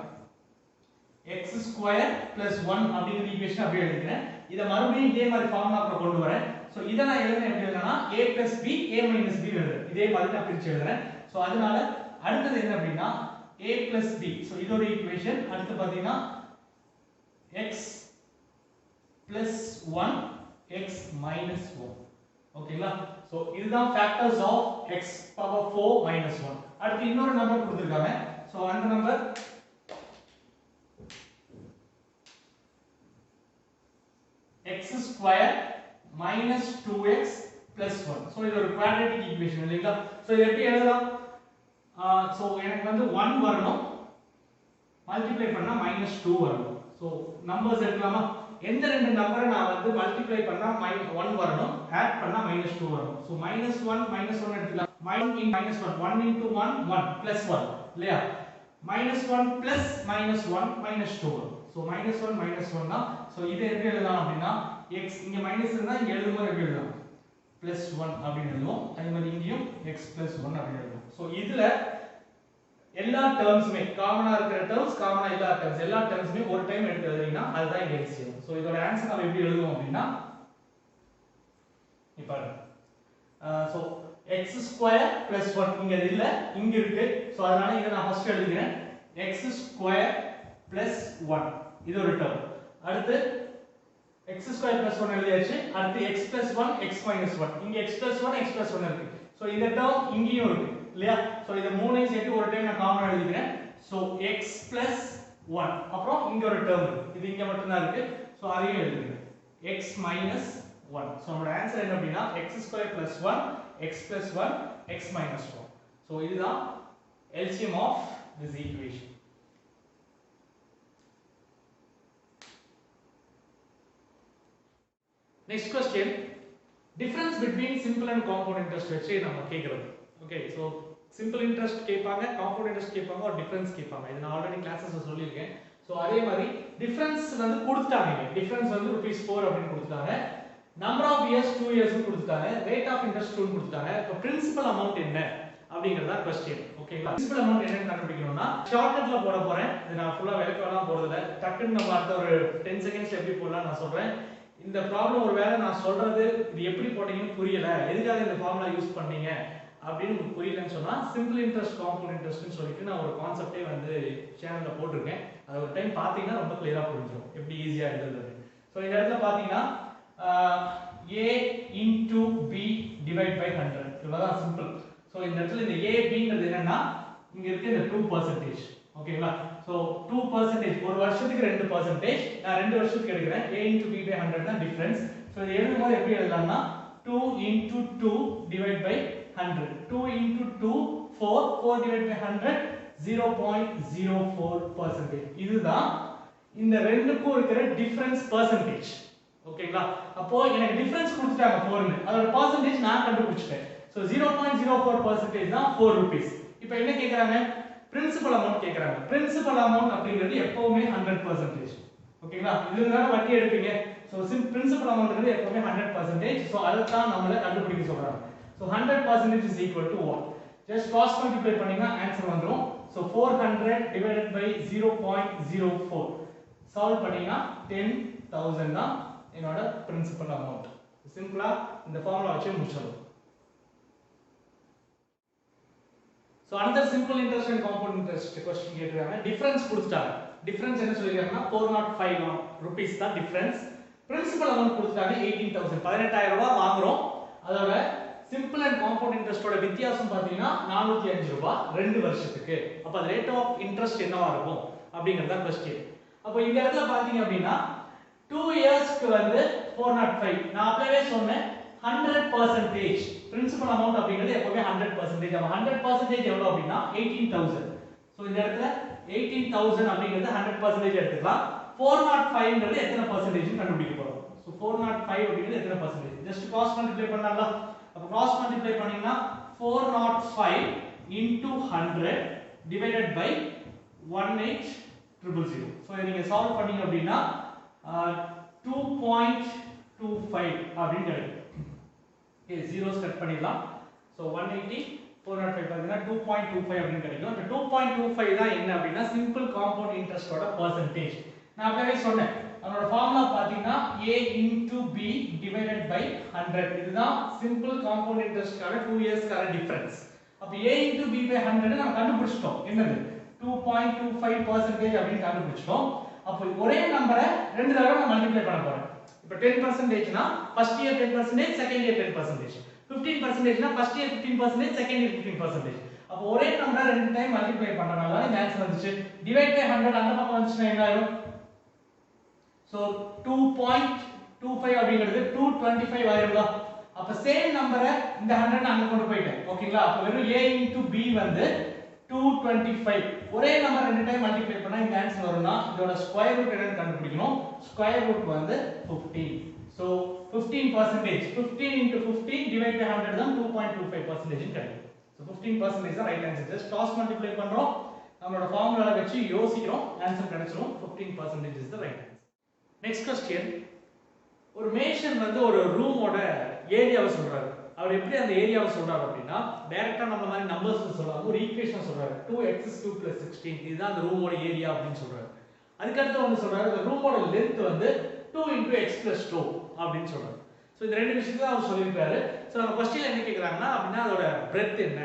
x ஸ்கொயர் plus 1 அப்படிங்கிற ஈக்குவேஷன் அப்படியே எழுதிக்கிறேன். இத மறுபடியும் இதே மாதிரி ஃபார்முலாக்குள்ள கொண்டு வரேன். சோ இத நான் எழுதுறேன் எப்படி எழுதறேன்னா a plus b a minus b எழுதுறேன். இதே மாதிரி நான் பிரிச்சு எழுதுறேன். சோ அதனால அடுத்து என்ன அப்படின்னா a plus b. சோ இதோட ஈக்குவேஷன் அடுத்து பாத்தீங்கன்னா x plus 1 x minus 1. ஓகேங்களா? சோ இதுதான் factors of x power 4 minus 1. அடுத்து இன்னொரு நம்பர் கொடுத்திருக்காங்க. சோ அந்த number x square minus 2x plus 1. So இது ஒரு குவாட்ரேட்டிக் ஈக்குவேஷன் இல்லைங்களா? சோ இத எப்படி எழுதலாம்? சோ எனக்கு வந்து 1 வரணும், மல்டிப்ளை பண்ணா -2 வரணும். சோ நம்பர்ஸ் எடுக்கலாமா? எந்த ரெண்டு நம்பரை நான் வந்து மல்டிப்ளை பண்ணா 1 வரணும், ஆட் பண்ணா -2 வரணும். சோ -1 -1 எடுத்துக்கலாம். -1 1 into 1 1 plus 1 இல்லையா? -1 plus -1 -2 வரும். சோ -1 -1 தான். சோ இதை எப்படி எழுதலாம் அப்படின்னா x இங்க மைனஸ் இருந்தா இங்க எழுதும்போது எப்படி எழுதலாம்? +1 அப்படின்னு எழுதுவோம். அதே மாதிரி இங்கேயும் x +1 அப்படின்னு எழுதுவோம். சோ இதுல எல்லா டேர்ம்ஸ்மே காமனா இருக்கிற டேர்ம்ஸ், காமனா இல்லாத டேர்ம்ஸ் எல்லா டேர்ம்ஸ்மே ஒரு டைம் எடுத்து எழுதினா அதுதான் இங்க LCM. சோ இதோட ஆன்சர் நம்ம எப்படி எழுதுவோம் அப்படின்னா இப்ப சோ x ஸ்கொயர் +1 இங்க இல்ல இங்க இருக்கு. சோ அதனால இத நான் ஃபர்ஸ்ட் எழுதுறேன். x ஸ்கொயர் +1 இது ஒரு டேர்ம். அடுத்து x ஸ்கொயர் +1 எழுதியாச்சு. அடுத்து x +1 x - 1. இங்க x +1 x +1 இருக்கு. சோ இந்த டேர்ம் இங்கேயும் இருக்கு இல்லையா? சோ இத மூணையும் சேர்த்து ஒரு டைம் நான் காமனா எழுதிக்கிறேன். சோ x +1 அப்புறம் இங்க ஒரு டேர்ம் இருக்கு. இது இங்க மட்டும் தான் இருக்கு. சோ அதையும் எழுதிக்கிறேன். x - 1. சோ நம்மளோட ஆன்சர் என்ன அப்படினா x² + 1 x + 1 x - 1. So so இதுதான் LCM of this equation. Next question, difference between simple and compound interest வச்சு நம்ம கேக்குறது. Okay, so simple interest கேட்பாங்க, compound interest கேட்பாங்க, or difference கேட்பாங்க. இது நான் ஆல்ரெடி கிளாसेஸ்ல சொல்லியிருக்கேன். ஸோ அதே மாதிரி டிஃபரன்ஸ் வந்து கொடுத்துட்டாங்க. டிஃபரன்ஸ் வந்து ₹4 அப்படின்னு கொடுத்துட்டாங்க. நம்பர் ஆஃப் இயர்ஸ் 2 இயர்ஸ் கொடுத்துட்டாங்க. ரேட் ஆஃப் இன்ட்ரெஸ்ட் கொடுத்துட்டாங்க. இப்போ பிரின்சிபல் அமௌண்ட் என்ன அப்படிங்கறத क्वेश्चन. ஓகேங்களா? பிரின்சிபல் அமௌண்ட் என்னன்னு கண்டுபிடிக்கணும்னா ஷார்ட்கட்ல போட போறேன். இது நான் ஃபுல்லா விளக்கலாம் போறது இல்ல. டக்குன்னு நம்ம அடுத்த ஒரு 10 செகண்ட்ஸ்ல எப்படி போடலாம் நான் சொல்றேன். இந்த ப்ராப்ளம் ஒருவேளை நான் சொல்றது இது எப்படி போட்டீங்கன்னு புரியல, எதுக்காக இந்த ஃபார்முலா யூஸ் பண்ணீங்க அப்படின்னு உங்களுக்கு புரியலன்னு சொன்னா சிம்பிள் இன்ட்ரெஸ்ட் காம்பவுண்ட் இன்ட்ரெஸ்ட்னு சொல்லிட்டு நான் ஒரு கான்செப்டே வந்து சேனல்ல போட்டிருக்கேன். அது ஒரு டைம் பாத்தீங்கன்னா ரொம்ப கிளியரா புரிஞ்சிடும் எப்படி ஈஸியா எழுதுறது. ஸோ இந்த இடத்துல பாத்தீங்கன்னா a into b divide by 100 இவ்வளவுதான் சிம்பிள். ஸோ இந்த இடத்துல இந்த a bங்கிறது என்னன்னா இங்க இருக்க இந்த 2%. ஓகேங்களா? ஸோ 2% ஒரு வருஷத்துக்கு 2%, நான் 2 வருஷத்துக்கு எடுக்கிறேன். a into b by 100 தான் டிஃபரன்ஸ். ஸோ இது எழுதும்போது எப்படி எழுதலாம்னா 2 into 2 divide by 100. 2 into 2 4, 4 divided by 100 0.04%. இதுதான் இந்த ரெண்டுக்கும் இருக்கிற டிஃபரன்ஸ் பெர்சன்டேஜ். ஓகேங்களா? அப்போ எனக்கு டிஃபரன்ஸ் கொடுத்துட்டாங்க 4 னு, அதோட பெர்சன்டேஜ் நான் கண்டுபிடிச்சிட்டேன். சோ 0.04% தான் ₹4. இப்போ என்ன கேக்குறாங்க? பிரின்சிபல் அமௌண்ட் கேக்குறாங்க. பிரின்சிபல் அமௌண்ட் அப்படிங்கிறது எப்பவுமே 100%. ஓகேங்களா? இதுனால வட்டி எடுப்பீங்க. சோ பிரின்சிபல் அமௌண்ட்ங்கிறது எப்பவுமே 100%. சோ அத தான் நம்மள கண்டுபிடிக்க சொல்றாங்க. So 100% is equal to what? Just cross multiply பண்ணீங்கன்னா ஆன்சர் வந்துரும். So 400 divided by 0.04 solve பண்ணீங்கன்னா 10,000 தான் என்னோட பிரின்சிபல் அமௌண்ட். சிம்பிளா இந்த ஃபார்முலா வச்சு முடிச்சலாம். So another simple interest and compound interest question கேக்குறாங்க. டிஃபரன்ஸ் கொடுத்துட்டாங்க. டிஃபரன்ஸ் என்ன சொல்லிருக்காங்கன்னா 405 rupees தான் டிஃபரன்ஸ். பிரின்சிபல் அமௌண்ட் கொடுத்துட்டாங்க 18,000. 18,000 ரூபாய் வாங்குறோம். அதோட சிம்பிள் அண்ட் காம்பவுண்ட் இன்ட்ரெஸ்டோட வித்தியாசம் பாத்தீங்கன்னா 405 ரூபாய் 2 வருஷத்துக்கு. அப்ப அது ரேட் ஆஃப் இன்ட்ரெஸ்ட் என்னவா இருக்கும் அப்படிங்கறத क्वेश्चन. அப்ப இந்த இடத்துல பாத்தீங்க அப்படினா 2 இயர்ஸ்க்கு வந்து 405. நான் அப்பவே சொன்னேன் 100% பிரின்சிபல் அமௌண்ட் அப்படிங்கிறது எப்பவுமே 100%. அப்ப 100% எவ்வளவு அப்படினா 18,000. சோ இந்த இடத்துல 18,000 அப்படிங்கிறது 100% எடுத்துக்கலாம். 405ங்கிறது எத்தனை percentage கண்டுபிடிக்க போறோம். சோ 405 அப்படிங்கிறது எத்தனை percentage? ஜஸ்ட் கிராஸ் மல்டிப்ளை பண்ணலாம்ல. அப்ப கிராஸ் மல்டிப்ளை பண்ணீங்கன்னா 405 into 100 divided by 18,000. சோ இத நீங்க சால்வ் பண்ணீங்க அப்படினா 2.25 அப்படினு கிடைக்கும். ஓகே ஜீரோஸ் கட் பண்ணிடலாம். சோ 180 405 பாத்தீங்கன்னா 2.25 அப்படினு கிடைக்கும். அந்த 2.25 தான் என்ன அப்படினா சிம்பிள் காம்பவுண்ட் இன்ட்ரெஸ்டோட பெர்சன்டேஜ். நான் அப்பவே சொன்னேன் அதோட ஃபார்முலா பாத்தீங்கன்னா a into b divided by 100. இதுதான் சிம்பிள் காம்பவுண்ட் இன்ட்ரெஸ்ட்கான 2 இயர்ஸ்கான டிஃபரன்ஸ். அப்ப a into b by 100 நம்ம கண்டுபிடிச்சிட்டோம். என்னது 2.25% அப்படினு கண்டுபிடிச்சிட்டோம். அப்ப ஒரே நம்பரை ரெண்டு தடவை நான் மல்டிப்ளை பண்ண போறேன். இப்ப 10% னா ஃபர்ஸ்ட் இயர் 10%, செகண்ட் இயர் 10%. 15% னா ஃபர்ஸ்ட் இயர் 15%, செகண்ட் இயர் 15%. அப்ப ஒரே நம்பரை ரெண்டு டைம் மல்டிப்ளை பண்றனால இந்த ஆன்சர் வந்துச்சு. டிவைட் பை 100 அந்த பக்கம் வந்துச்சுனா என்ன ஆகும்? So 2.25 அப்படிங்கிறது 225 ஆயிரும்ல. அப்ப சேம் நம்பரை இந்த 100 அங்க கொண்டு போயிட்டேன். ஓகேங்களா? அப்ப வெறும் a into b வந்து 225. ஒரே நம்பர் ரெண்டு டைம் மல்டிப்ளை பண்ணா இந்த ஆன்சர் வரும்னா இதோட ஸ்கொயர் ரூட் என்னன்னு கண்டுபிடிக்கணும். ஸ்கொயர் ரூட் வந்து 15. So 15%. 15 into 15 divide by 100 தான் 2.25% கிடைக்கும். So 15% தான் right answer. Just cross multiply பண்றோம். நம்மளோட ஃபார்முலால வச்சு யோசிக்கிறோம். ஆன்சர் கிடைச்சிரும். 15% is the right answer. Next question. ஒரு மேஷன் வந்து ஒரு ரூமோட ஏரியாவை சொல்றாரு. அவர் எப்படி அந்த ஏரியாவை சொல்றாரு அப்படின்னா டைரக்ட்டா நம்ம மாதிரி நம்பர்ஸ் சொல்லாம ஒரு ஈக்குவேஷன் சொல்றாரு. 2x³ + 16 இதுதான் அந்த ரூமோட ஏரியா அப்படின்னு சொல்றாரு. அதுக்கு அடுத்து வந்து சொல்றாரு அந்த ரூமோட லெந்த் வந்து 2 × x + 2 அப்படின்னு சொல்றாரு. சோ இந்த ரெண்டு விஷயத்தை அவர் சொல்லிருக்காரு. சோ நம்ம क्वेश्चनல என்ன கேக்குறாங்கன்னா அப்படினா அதோட breadth என்ன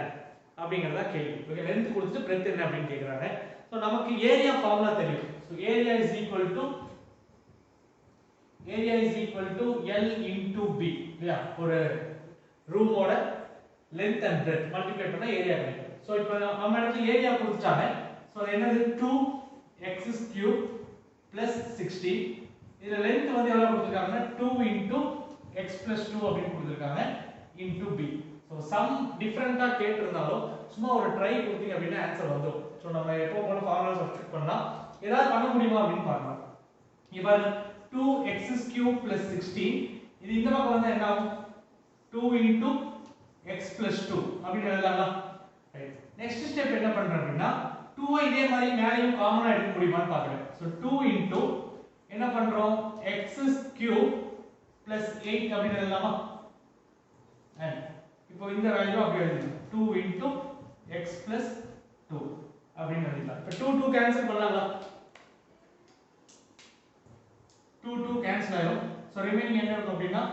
அப்படிங்கறத கேள்வி. ஓகே லெந்த் கொடுத்துட்டு breadth என்ன அப்படின்னு கேக்குறாங்க. சோ நமக்கு ஏரியா ஃபார்முலா தெரியும். So area is equal to L into b. இல்லையா? ஒரு ரூமோட length and breadth மல்டிப்ளை பண்ணா ஏரியா கிடைக்கும். சோ இப்போ நம்ம இடத்துல ஏரியா கொடுத்துட்டாங்க. சோ அது என்னது 2x³ + 16. இதுல length வந்து எவ்வளவு கொடுத்திருக்காங்கன்னா 2 × x + 2 அப்படி கொடுத்திருக்காங்க into b. சோ சம் டிஃபரண்டா கேட்டிருந்தாலும் சும்மா ஒரு ட்ரை கொடுத்தீங்க அப்படின்னா ஆன்சர் வந்துடும். ஸோ நம்ம எப்போ போல ஃபார்முலா சப்ஸ்டிட் பண்ணலாம், ஏதாவது பண்ண முடியுமா அப்படின்னு பார்க்கலாம். இப்போ 2x³ + 16, இது இந்த பக்கம் வந்து என்ன ஆகும், 2 × x + 2 அப்படின்னு எழுதலாமா. ரைட், நெக்ஸ்ட் ஸ்டெப் என்ன பண்றேன் அப்படின்னா 2 இதே மாதிரி மேலேயும் காமனா எடுக்க முடியுமான்னு பார்க்கறேன். ஸோ 2 என்ன பண்றோம், x³ + 8 அப்படின்னு எழுதலாமா. இப்போ இந்த வேல்யூ அப்படியே எழுதிடலாம், 2 × x + 2 அப்படின்னு எழுதிடலாம். இப்போ 2 கேன்சல் பண்ணலாங்களா, 2 கேன்சல் ஆயிடும். ஸோ ரிமைனிங் என்ன இருக்கும் அப்படின்னா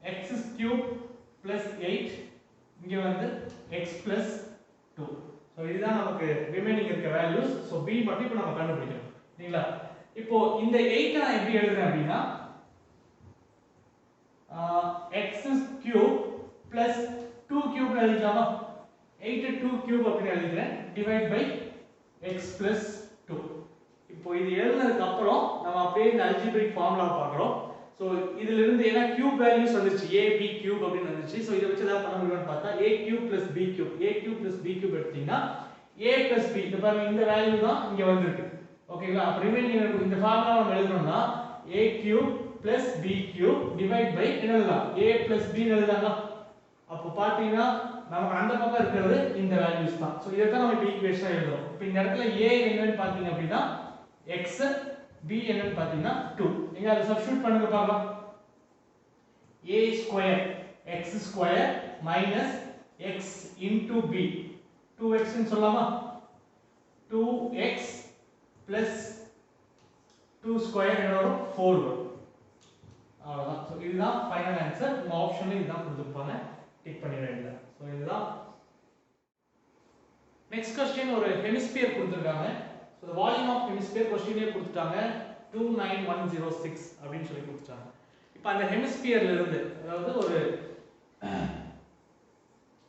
x³ + 8, இங்க வந்து x + 2. ஸோ இதுதான் நமக்கு ரிமைனிங் இருக்க வேல்யூஸ். ஸோ b மட்டும் இப்போ நம்ம கண்டுபிடிக்கணும் சரிங்களா. இப்போ இந்த 8 நான் எப்படி எழுதுறேன் அப்படின்னா x³ + 2³ எழுதிக்கலாமா. 8 2³ அப்படின்னு எழுதிக்கிறேன், டிவைட் பை x + 2. இப்போ இது எழுதுனதுக்கு அப்புறம் நம்ம அப்படியே இந்த அல்ஜிப்ரிக் ஃபார்முலா பார்க்கறோம். சோ இதில இருந்து ஏனா கியூப் வேல்யூஸ் வந்துச்சு, ab³ அப்படின்னு வந்துச்சு. சோ இத வச்சு ஏதாவது பண்ண முடியுமான்னு பார்த்தா a³ + b³ a³ + b³ எடுத்தீங்கன்னா a + b, இந்த பாருங்க இந்த வேல்யூ தான் இங்க வந்திருக்கு. ஓகேங்களா. அப்ப ரிமைனிங் இந்த ஃபார்முலா நம்ம எழுதணும்னா a³ + b³ டிவைட் பை என்ன எழுதலாம், a + b எழுதலாம். அப்போ பாத்தீங்கன்னா நமக்கு அந்த பக்கம் இருக்கிறது இந்த வேல்யூஸ் தான். சோ இத தான் நம்ம இப்ப ஈக்குவேஷனா எழுதுறோம். இப்போ இந்த இடத்துல a என்னன்னு பாத்தீங்க அப்படின்னா x, b என்னன்னு பாத்தீங்கன்னா 2. நீங்க அதை சப்ஸ்டிட்யூட் பண்ணுங்க பார்க்கலாம். a² x² - x * b 2x ன்னு சொல்லலாமா. 2x + 2² என்ன வரும், 4 வரும். அவ்வளவுதான். சோ இதுதான் ஃபைனல் ஆன்சர். உங்க ஆப்ஷன்ல இதுதான் கொடுத்திருப்பாங்க, டிக் பண்ணிடுங்க. சோ இதுதான். நெக்ஸ்ட் क्वेश्चन ஒரு ஹெமிஸ்பியர் கொடுத்திருக்காங்க. So the volume of hemisphere क्वेश्चनே கொடுத்துட்டாங்க, 29106 அப்படினு சொல்லி கொடுத்துட்டாங்க. இப்போ அந்த ஹெமிஸ்பியர்ல இருந்து, அதாவது ஒரு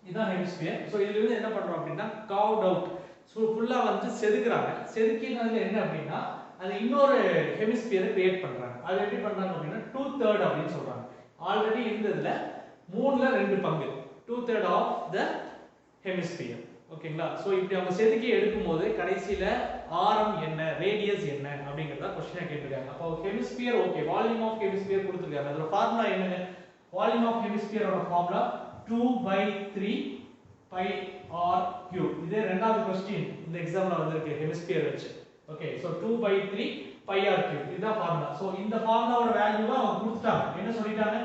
இதான் ஹெமிஸ்பியர். சோ இதுல இருந்து என்ன பண்றோம் அப்படின்னா carved out, சோ ஃபுல்லா வந்து செதுக்குறாங்க. செதுக்கினதுல என்ன அப்படின்னா அது இன்னொரு ஹெமிஸ்பியரை கிரியேட் பண்றாங்க. அது எப்படி பண்றாங்க அப்படின்னா 2/3 அப்படினு சொல்றாங்க. ஆல்ரெடி இருந்ததுல 3ல 2 பங்கு, 2/3 of the hemisphere. ஓகேங்களா. சோ இப்படி அவங்க செதுக்கி எடுக்கும்போது கடைசில ஆரம் என்ன, ரேடியஸ் என்ன அப்படிங்கறத क्वेश्चन கேட்டிருக்காங்க. அப்போ hemisphere okay, volume of hemisphere கொடுத்திருக்காங்க. அதோட ஃபார்முலா என்னங்க, வால்யூம் ஆஃப் ஹெமிஸ்பியரோட ஃபார்முலா 2/3 pi r3. இது இரண்டாவது क्वेश्चन இந்த எக்ஸாம்ல வந்திருக்கு ஹெமிஸ்பியர் வச்சு. ஓகே, சோ 2/3 pi r3 இதுதான் ஃபார்முலா. சோ இந்த ஃபார்முலாவோட வேல்யூவை அவங்க கொடுத்துட்டாங்க. என்ன சொல்லிட்டாங்க,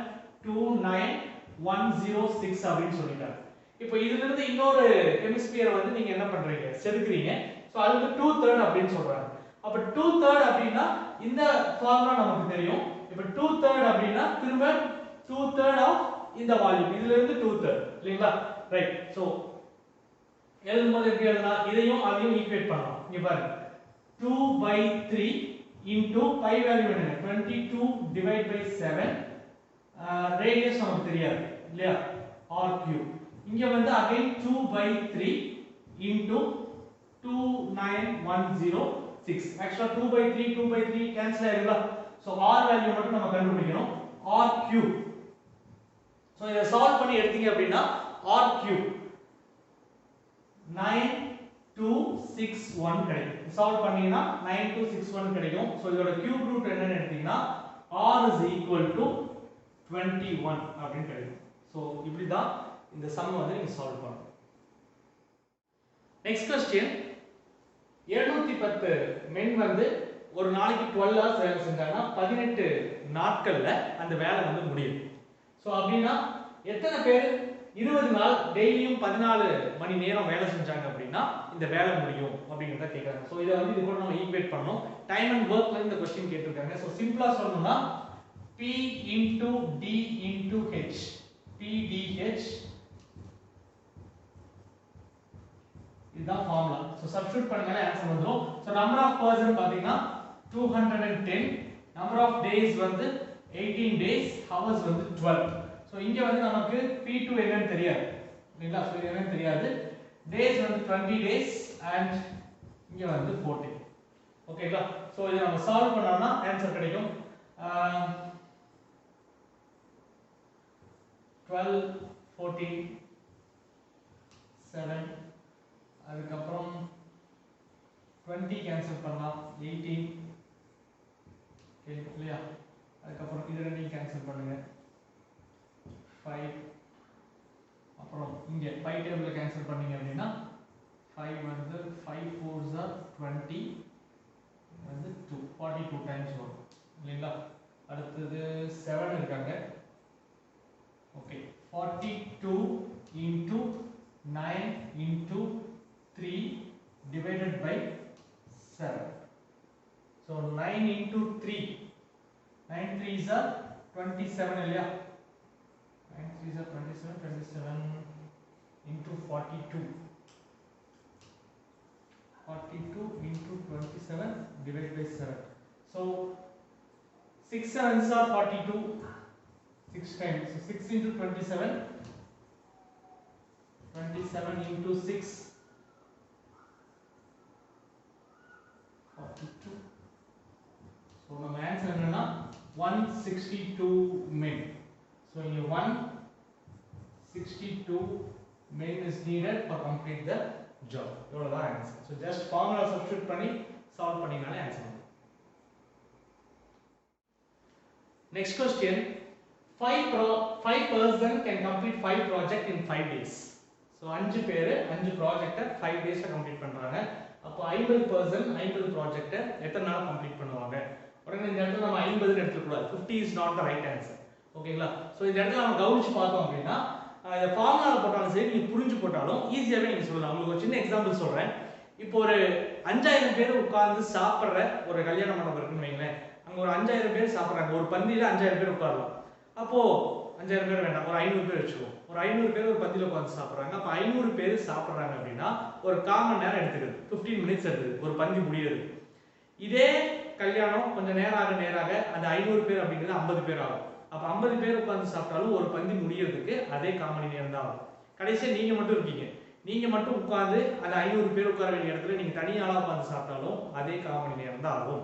29106 அப்படினு சொல்லிட்டாங்க. இப்போ இதுல இருந்து இன்னொரு ஹெமிஸ்பியரை வந்து நீங்க என்ன பண்றீங்க, செதுக்குறீங்க. சோ அதுக்கு 2/3 அப்படினு சொல்றாங்க. அப்ப 2/3 அப்படினா இந்த ஃபார்முலா நமக்கு தெரியும். இப்போ 2/3 அப்படினா திரும்ப 2/3 ஆஃப் இந்த வால்யூம், இதுல இருந்து 2/3 இல்லீங்களா. ரைட். சோ எழுதும்போது எப்படி எழுதலாம், இதையும் அதையும் ஈக்குவேட் பண்ணலாம். இங்க பாருங்க 2/3 into pi வேல்யூ என்ன, 22 டிவைட் பை 7, ரேடியஸ் நமக்கு தெரியாது இல்லையா, r3. இங்க வந்து again 2/3 into 29106. ஆக்சுவலா 2/3 கேன்சல் ஆயிடுங்களா. சோ r வேல்யூ மட்டும் நம்ம கண்டுபிடிக்கணும், r3. சோ இத சால்வ் பண்ணி எடுத்தீங்க அப்படின்னா r3 9261 கிடைக்கும். சால்வ் பண்ணீங்கன்னா 9261 கிடைக்கும். சோ இதோட கியூப் ரூட் என்னன்னு எடுத்தீங்கன்னா r is equal to 21 அப்படினு கிடைக்கும். சோ இப்படி தான் இந்த சம் வந்து நீங்க சால்வ் பண்ணணும். நெக்ஸ்ட் क्वेश्चन, 710 men வந்து ஒரு நாளைக்கு 12 hours வேலை செஞ்சாங்கன்னா 18 நாட்கள்ல அந்த வேலை வந்து முடியும். சோ அப்படினா எத்தனை பேர் 20 நாள் டெய்லியும் 14 மணி நேரம் வேலை செஞ்சாங்க அப்படின்னா இந்த வேலை முடியும் அப்படிங்கறத கேக்குறாங்க. சோ இத வந்து இது கூட நம்ம ஈக்குவேட் பண்ணனும். டைம் அண்ட் வர்க்ல இந்த क्वेश्चन கேட்டிருக்காங்க. சோ சிம்பிளா சொல்லணும்னா P into D into H, PDH, இதுதான் ஃபார்முலா. சோ சப்ஸ்டிட்யூட் பண்ணீங்கனா ஆன்சர் வந்துரும். சோ நம்பர் ஆஃப் பர்சன் பாத்தீங்கன்னா 210, நம்பர் ஆஃப் டேஸ் வந்து 18 டேஸ், ஹவர்ஸ் வந்து 12. சோ இங்க வந்து நமக்கு P2 என்னன்னு தெரியாது இல்லையா. சோ இது என்னன்னு தெரியாது. டேஸ் வந்து 20 டேஸ் and இங்க வந்து 14. ஓகேங்களா. சோ இத நம்ம சால்வ் பண்ணோம்னா ஆன்சர் கிடைக்கும். 12 14 7 அதுக்கப்புறம் 20 கேன்சல் பண்ணலாம் 18 இல்லையா. அதுக்கப்புறம் இது ரெண்டையும் கேன்சல் பண்ணுங்க 5. அப்புறம் இங்கே 5 டேபிள் கேன்சல் பண்ணீங்க அப்படின்னா 5 வந்து 5 4s are 20 வந்து 2 42 டைம்ஸ் வரும் இல்லைங்களா. அடுத்தது 7 இருக்காங்க. Okay 42 into 9 into 3 divided by 7. So 9 into 3, 9 3s are 27 இல்லையா. 9 3s are 27, 27 into 42, 42 into 27 divided by 7. So 6 7s are 42, 6 times. So 6 into 27, 27 into 6, 42. So நம்ம ஆன்சர் என்னன்னா 162 min. So here 162 min is needed for complete the job. இவ்வளவுதான் answer. So just formula substitute பண்ணி solve பண்ணீங்கனாலே answer வரும். Next question. 5 person can complete 5 project in 5 days. So 5 பேர் 5 ப்ராஜெக்ட்டை 5 டேஸ்ல complete பண்றாங்க. அப்போ 50 person 50 ப்ராஜெக்ட்டை எத்தனை நாள் கம்ப்ளீட் பண்ணுவாங்க? உடனே இந்த இடத்துல நம்ம 50 ன்னு எடுத்துக்க கூடாது. 50 is not the right answer. ஓகேங்களா. சோ இந்த இடத்துல நம்ம கவனிச்சு பார்த்தோம் அப்படின்னா இந்த ஃபார்முலால போட்டாலும் சரி நீங்க புரிஞ்சு போட்டாலும் ஈஸியாவே நீங்க சொல்லலாம். உங்களுக்கு ஒரு சின்ன எக்ஸாம்பிள் சொல்றேன். இப்போ ஒரு 5000 பேர் உட்கார்ந்து சாப்பிடுற ஒரு கல்யாண மண்டபம் இருக்குன்னு வைங்களேன். அங்க ஒரு 5000 பேர் சாப்பிடுறாங்க. ஒரு பந்தியில 5000 பேர் உட்காரலாம். அப்போ 5000 பேர் வேண்டாம், ஒரு 500 பேர் வச்சுக்குவோம். ஒரு 500 பேர் ஒரு பந்தியில உட்கார்ந்து சாப்பிடுறாங்க. அப்ப 500 பேர் சாப்பிடுறாங்க அப்படின்னா ஒரு 1/4 மணி நேரம் எடுத்துக்குது. 15 minutes எடுத்துக்குது ஒரு பந்தி முடியிறது. இதே கல்யாணம் கொஞ்சம் நேராக அந்த 500 பேர் அப்படிங்கிறது 50 பேர் ஆகும். அப்ப 50 பேர் உட்கார்ந்து சாப்பிட்டாலும் ஒரு பந்தி முடியிறதுக்கு அதே 1/4 மணி நேரம் தான் ஆகும். கடைசியா நீங்க மட்டும் இருக்கீங்க. நீங்க மட்டும் உட்கார்ந்து அந்த 500 பேர் உட்கார வேண்டிய இடத்துல நீங்க தனியாளா உட்கார்ந்து சாப்பிட்டாலும் அதே 1/4 மணி நேரம் தான் ஆகும்.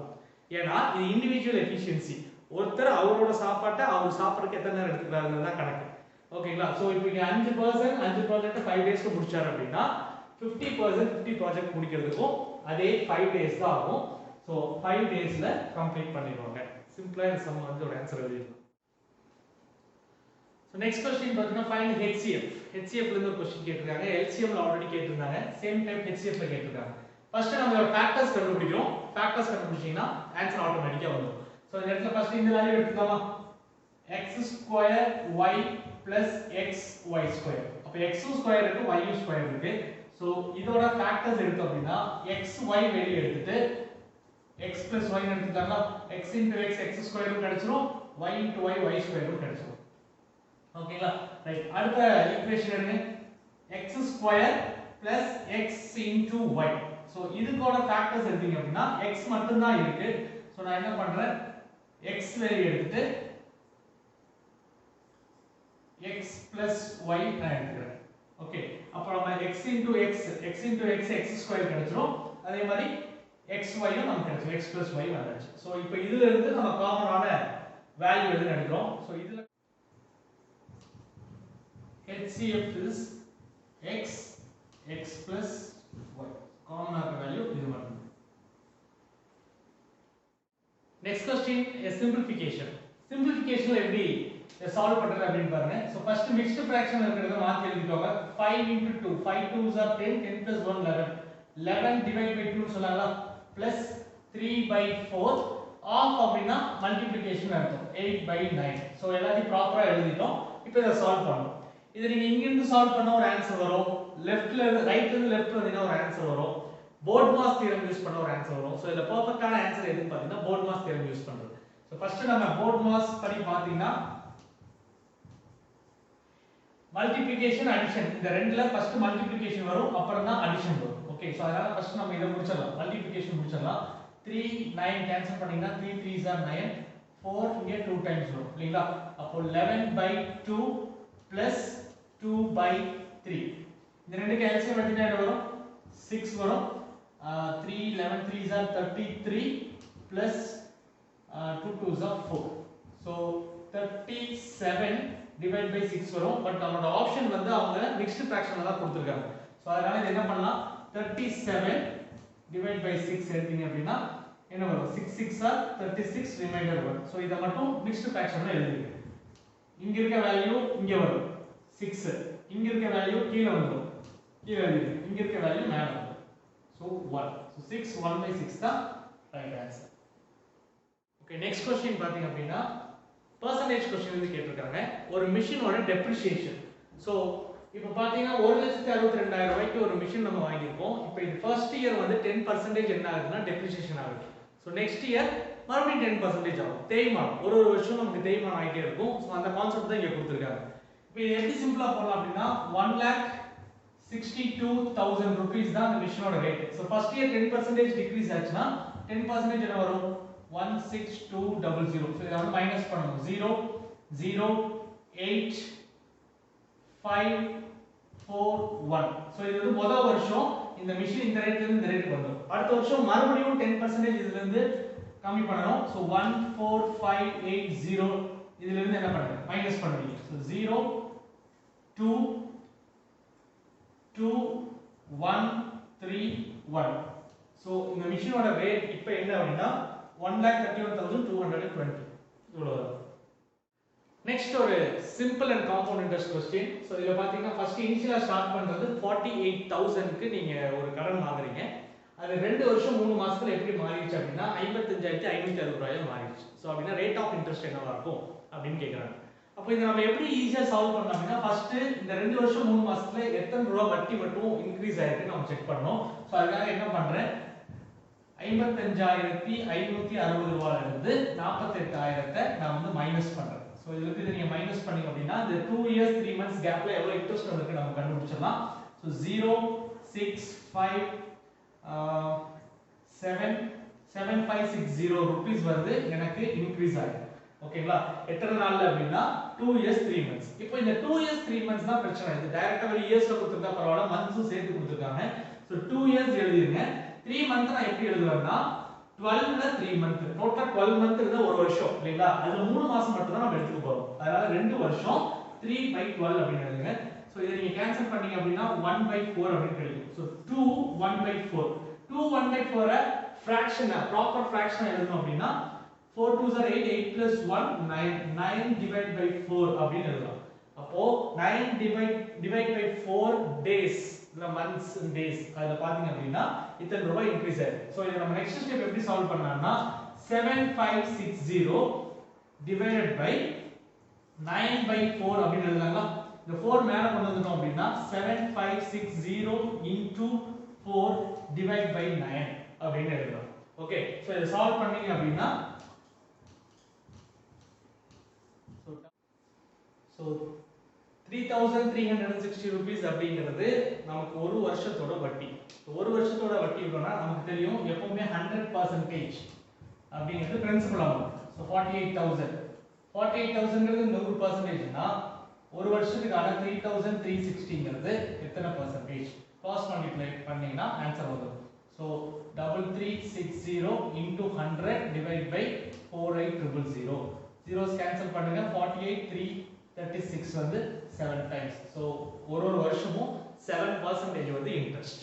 ஏன்னா இது இண்டிவிஜுவல் எஃபிஷியன்சி. ஒருத்தர் அவரோட சாப்பாட்டை அவர் சாப்பிட்றதுக்கு எத்தனை நேரம் எடுத்துக்கிறாருங்கிறது தான் கணக்கு. ஓகேங்களா. சோ இப்போ இங்க 5% 5 ப்ராஜெக்ட் 5 டேஸ்ல முடிச்சாரு அப்படின்னா 50% 50 ப்ராஜெக்ட் முடிக்கிறதுக்கும் அதே 5 டேஸ் தான் ஆகும். சோ 5 டேஸ்ல கம்ப்ளீட் பண்ணிடுவாங்க. சிம்பிளா இந்த சம் வந்து ஒரு ஆன்சர் எழுதிடலாம். சோ நெக்ஸ்ட் क्वेश्चन பாத்தீங்கன்னா ஃபைண்ட் HCF. HCF ல இருந்து ஒரு क्वेश्चन கேட்டிருக்காங்க. LCM ல ஆல்ரெடி கேட்டிருந்தாங்க. சேம் டைப் HCF ல கேட்டிருக்காங்க. ஃபர்ஸ்ட் நம்ம இதோட ஃபேக்டர்ஸ் கண்டுபிடிக்கிறோம். ஃபேக்டர்ஸ் கண்டுபிடிச்சீங்கன்னா ஆன்சர் ஆட்டோமேட்டிக்கா வந்துரும். சோ இந்த இடத்துல ஃபர்ஸ்ட் இந்த வேல்யூ எடுத்துக்கலாமா? x square y plus xy square. அப்ப x ஸ்கொயர் இருக்கு y ஸ்கொயர் இருக்கு. சோ இதோட ஃபேக்டர்ஸ் எடுத்தோம் அப்படினா xy வேல்யூ எடுத்துட்டு x plus y ன்னு எடுத்துட்டோம்னா x into x x ஸ்கொயரும் கிடைச்சிரும், y into y y ஸ்கொயரும் கிடைச்சிரும். ஓகேங்களா. ரைட். அடுத்த ஈக்குவேஷன் எடுங்க. x square plus x into y. So இதுக்கோட ஃபேக்டர்ஸ் எடுத்தீங்க அப்படினா x மட்டும் தான் இருக்கு. சோ நான் என்ன பண்றேன்? x வேல்யூ எடுத்துட்டு x plus y நான் எடுத்துக்கிறேன். ஓகே. அப்ப நம்ம x into x x square கிடைச்சிரும். அதே மாதிரி xy யும் நமக்கு கிடைச்சிரும். x plus y வந்துருச்சு. சோ இப்போ இதுல இருந்து நம்ம காமனான வேல்யூ எதுன்னு எடுக்கிறோம். சோ இதுல HCF is x x plus y. காமனான வேல்யூ இது மட்டும். Next question is simplification. Simplification எப்படி சால்வ் பண்றது அப்படினு பாருங்க. சோ ஃபர்ஸ்ட் மிக்ஸ்ட் ஃபிராக்ஷன் இருக்குறத மாத்தி எழுதிக்கோங்க. 5 into 2 5 2s are 10 10 plus 1 11 11 divide by 2 சொல்லலாம் plus 3 by 4 ஆஃப் அப்படினா மல்டிப்ளிகேஷன் அர்த்தம் 8 by 9. சோ எல்லாத்தையும் ப்ராப்பரா எழுதிட்டோம். இப்போ இத சால்வ் பண்ணனும். இத நீங்க இங்க இருந்து சால்வ் பண்ணா ஒரு ஆன்சர் வரும். லெஃப்ட்ல இருந்து ரைட்ல இருந்து லெஃப்ட் வந்தீங்கன்னா ஒரு ஆன்சர் வரும். போர்ட்மாஸ் தியரம் யூஸ் பண்ண ஒரு ஆன்சர் வரும். சோ இதுல பெர்ஃபெக்ட்டான ஆன்சர் எதுன்னு பாத்தீங்கன்னா போர்ட்மாஸ் தியரம் யூஸ் பண்றது. சோ ஃபர்ஸ்ட் நம்ம போர்ட்மாஸ் படி பாத்தீங்கன்னா மல்டிப்ளிகேஷன் அடிஷன் இந்த ரெண்டுல ஃபர்ஸ்ட் மல்டிப்ளிகேஷன் வரும், அப்புறம் தான் அடிஷன் வரும். ஓகே. சோ அதனால ஃபர்ஸ்ட் நம்ம இத முடிச்சிடலாம். மல்டிப்ளிகேஷன் முடிச்சிடலாம். 3 9 கேன்சல் பண்ணீங்கன்னா 3 3s are 9 4 இங்க 2 டைம்ஸ் வரும் இல்லீங்களா. அப்போ 11 by 2 plus 2 by 3 இந்த ரெண்டுக்கு எல்சிஎம் எடுத்தா என்ன வரும்? 6 வரும். 3 11 3s are 33 plus 2 2s are 4. So 37 divide by 6 வரும். பட் நம்மளோட ஆப்ஷன் வந்து அவங்க மிக்ஸ்ட் ஃபிராக்ஷன்ல தான் கொடுத்திருக்காங்க. சோ அதனால இது என்ன பண்ணலாம்? 37 டிவைட் பை 6 எடுத்தீங்க அப்படின்னா என்ன வரும் 6 6 ஆர் 36 ரிமைண்டர் வரும் சோ இத மட்டும் மிக்ஸ்டு ஃபிராக்ஷன்ல எழுதிங்க இங்க இருக்க வேல்யூ இங்க வரும் 6 இங்க இருக்க வேல்யூ கீழ வந்துரும் கீழ எழுதிங்க இங்க இருக்க வேல்யூ மேல வந்துரும் சோ 1 so 6 1 by 6 தான் right answer okay next question பாத்தீங்க அப்படினா percentage क्वेश्चन வந்து கேட்டிருக்காங்க ஒரு மிஷினோட டெப்ரிசியேஷன் சோ இப்போ பாத்தீங்கன்னா 1,62,000 ரூபாய்க்கு ஒரு மிஷின் நம்ம வாங்கியிருக்கோம் இப்போ இது ஃபர்ஸ்ட் இயர் வந்து 10% என்ன ஆகுதுன்னா டெப்ரிசியேஷன் ஆகுது ஸோ நெக்ஸ்ட் இயர் மறுபடியும் 10% ஆகும் தேய்மானம் ஒரு வருஷம் நமக்கு தேய்மானம் ஆகிட்டே இருக்கும் ஸோ அந்த கான்செப்ட் தான் இங்கே கொடுத்துருக்காங்க இப்போ இது எப்படி சிம்பிளா போடலாம் அப்படின்னா 1,62,000 rupees தான் அந்த மிஷினோட rate so first year 10% decrease ஆச்சுன்னா 10% என்ன வரும் 16200 ஸோ இதை வந்து மைனஸ் பண்ணணும் 0 0 8 5 4 1 சோ இது வந்து முதல் வருஷம் இந்த மிஷின் இந்த ரேட்ல இருந்து இந்த ரேட்டுக்கு வந்துரும் அடுத்த வருஷம் மறுபடியும் 10% இதுல இருந்து கம்மி பண்ணனும் சோ 14580 இதுல இருந்து என்ன பண்ணுங்க மைனஸ் பண்ணுவீங்க சோ 0 2 2 1 3 1 சோ இந்த மிஷினோட ரேட் இப்போ என்ன அப்படினா 1,31,220 இவ்வளவு வரும் நெக்ஸ்ட் ஒரு simple and compound interest question so இதுல பாத்தீங்கன்னா ஃபர்ஸ்ட் இனிஷியலா ஸ்டார்ட் பண்றது 48000 க்கு நீங்க ஒரு கடன் வாங்குறீங்க அது 2 வருஷம் 3 மாசத்துல எப்படி மாறிடுச்சு அப்படினா 55,560 ரூபாயா மாறிடுச்சு சோ அப்படினா ரேட் ஆஃப் இன்ட்ரெஸ்ட் என்னவா இருக்கும் அப்படினு கேக்குறாங்க அப்போ இத நம்ம எப்படி ஈஸியா சால்வ் பண்ணலாம் அப்படினா ஃபர்ஸ்ட் இந்த 2 வருஷம் 3 மாசத்துல எத்தனை ரூபாய் வட்டி மட்டும் இன்கிரீஸ் ஆயிருக்கு நம்ம செக் பண்ணனும் சோ அதுக்காக என்ன பண்றேன் 55,560 ரூபாயில இருந்து 48,000 நான் வந்து மைனஸ் பண்றேன் சோ இதுக்கு நீங்க மைனஸ் பண்ணீங்க அப்படினா இந்த 2 இயர்ஸ் 3 मंथ्स கேப்ல எவ்வளவு இன்ட்ரஸ்ட் நமக்கு நம்ம கண்டுபிடிச்சிடலாம் சோ 0 6 5 7560 rupees வருது எனக்கு இன்கிரீஸ் ஆகுது ஓகேங்களா எத்தனை நாள்ல அப்படினா 2 இயர்ஸ் 3 मंथ्स இப்போ இந்த 2 இயர்ஸ் 3 मंथ्स தான் பிரச்சனை இது டைரக்டா ஒரு இயர்ஸ்ல கொடுத்திருந்தா பரவாயில்லை मंथ्ஸும் சேர்த்து கொடுத்திருக்காங்க சோ 2 இயர்ஸ் எழுதிருங்க 3 मंथ நான் எப்படி எழுதுவேன்னா 12 ல 3 मंथ டோட்டல் 12 मंथ இருந்தா ஒரு வருஷம் இல்லீங்களா அதுல 3 மாசம் மட்டும் தான் நம்ம எடுத்துக்க போறோம் அதனால 2 வருஷம் 3/12 அப்படி எழுதுங்க சோ இத நீங்க கேன்சல் பண்ணீங்க அப்படினா 1/4 அப்படி கிடைக்கும் சோ 2 1/4 2 1/4 ஃபிராக்ஷன் ப்ராப்பர் ஃபிராக்ஷன் எழுதணும் அப்படினா 4 2s are 8 8 plus 1 9 9 divide by 4 அப்படி எழுதலாம் அப்போ 9 divide by 4 days இல்ல months and days அத பாத்தீங்க அப்படினா இத்தனை ரூபாய் இன்கிரீஸ் ஆயிருக்கு சோ இத நம்ம நெக்ஸ்ட் ஸ்டெப் எப்படி சால்வ் பண்ணலாம்னா 7560 divided by 9/4 அப்படி எழுதலாம்ல இந்த 4 மேல கொண்டு வந்துட்டோம் அப்படினா 7560 into 4 divide by 9 அப்படி எழுதலாம் ஓகே சோ இத சால்வ் பண்ணீங்க அப்படினா சோ 3360 rupees அப்படிங்கிறது நமக்கு ஒரு வருஷத்தோட வட்டி ஒரு வருஷத்தோட வட்டி எவ்வளவுனா நமக்கு தெரியும் எப்பவுமே 100% அப்படிங்கிறது பிரின்சிபல் அமௌண்ட் சோ 48000ங்கிறது 100%னா ஒரு வருஷத்துக்கான 3360ங்கிறது எத்தனை percentage cross multiply பண்ணீங்கன்னா ஆன்சர் வரும் so 3360 into 100 divide by 48000 zeros cancel பண்ணுங்க 48,336 வந்து 7 times so ஒரு வருஷமும் 7% வந்து இன்ட்ரஸ்ட்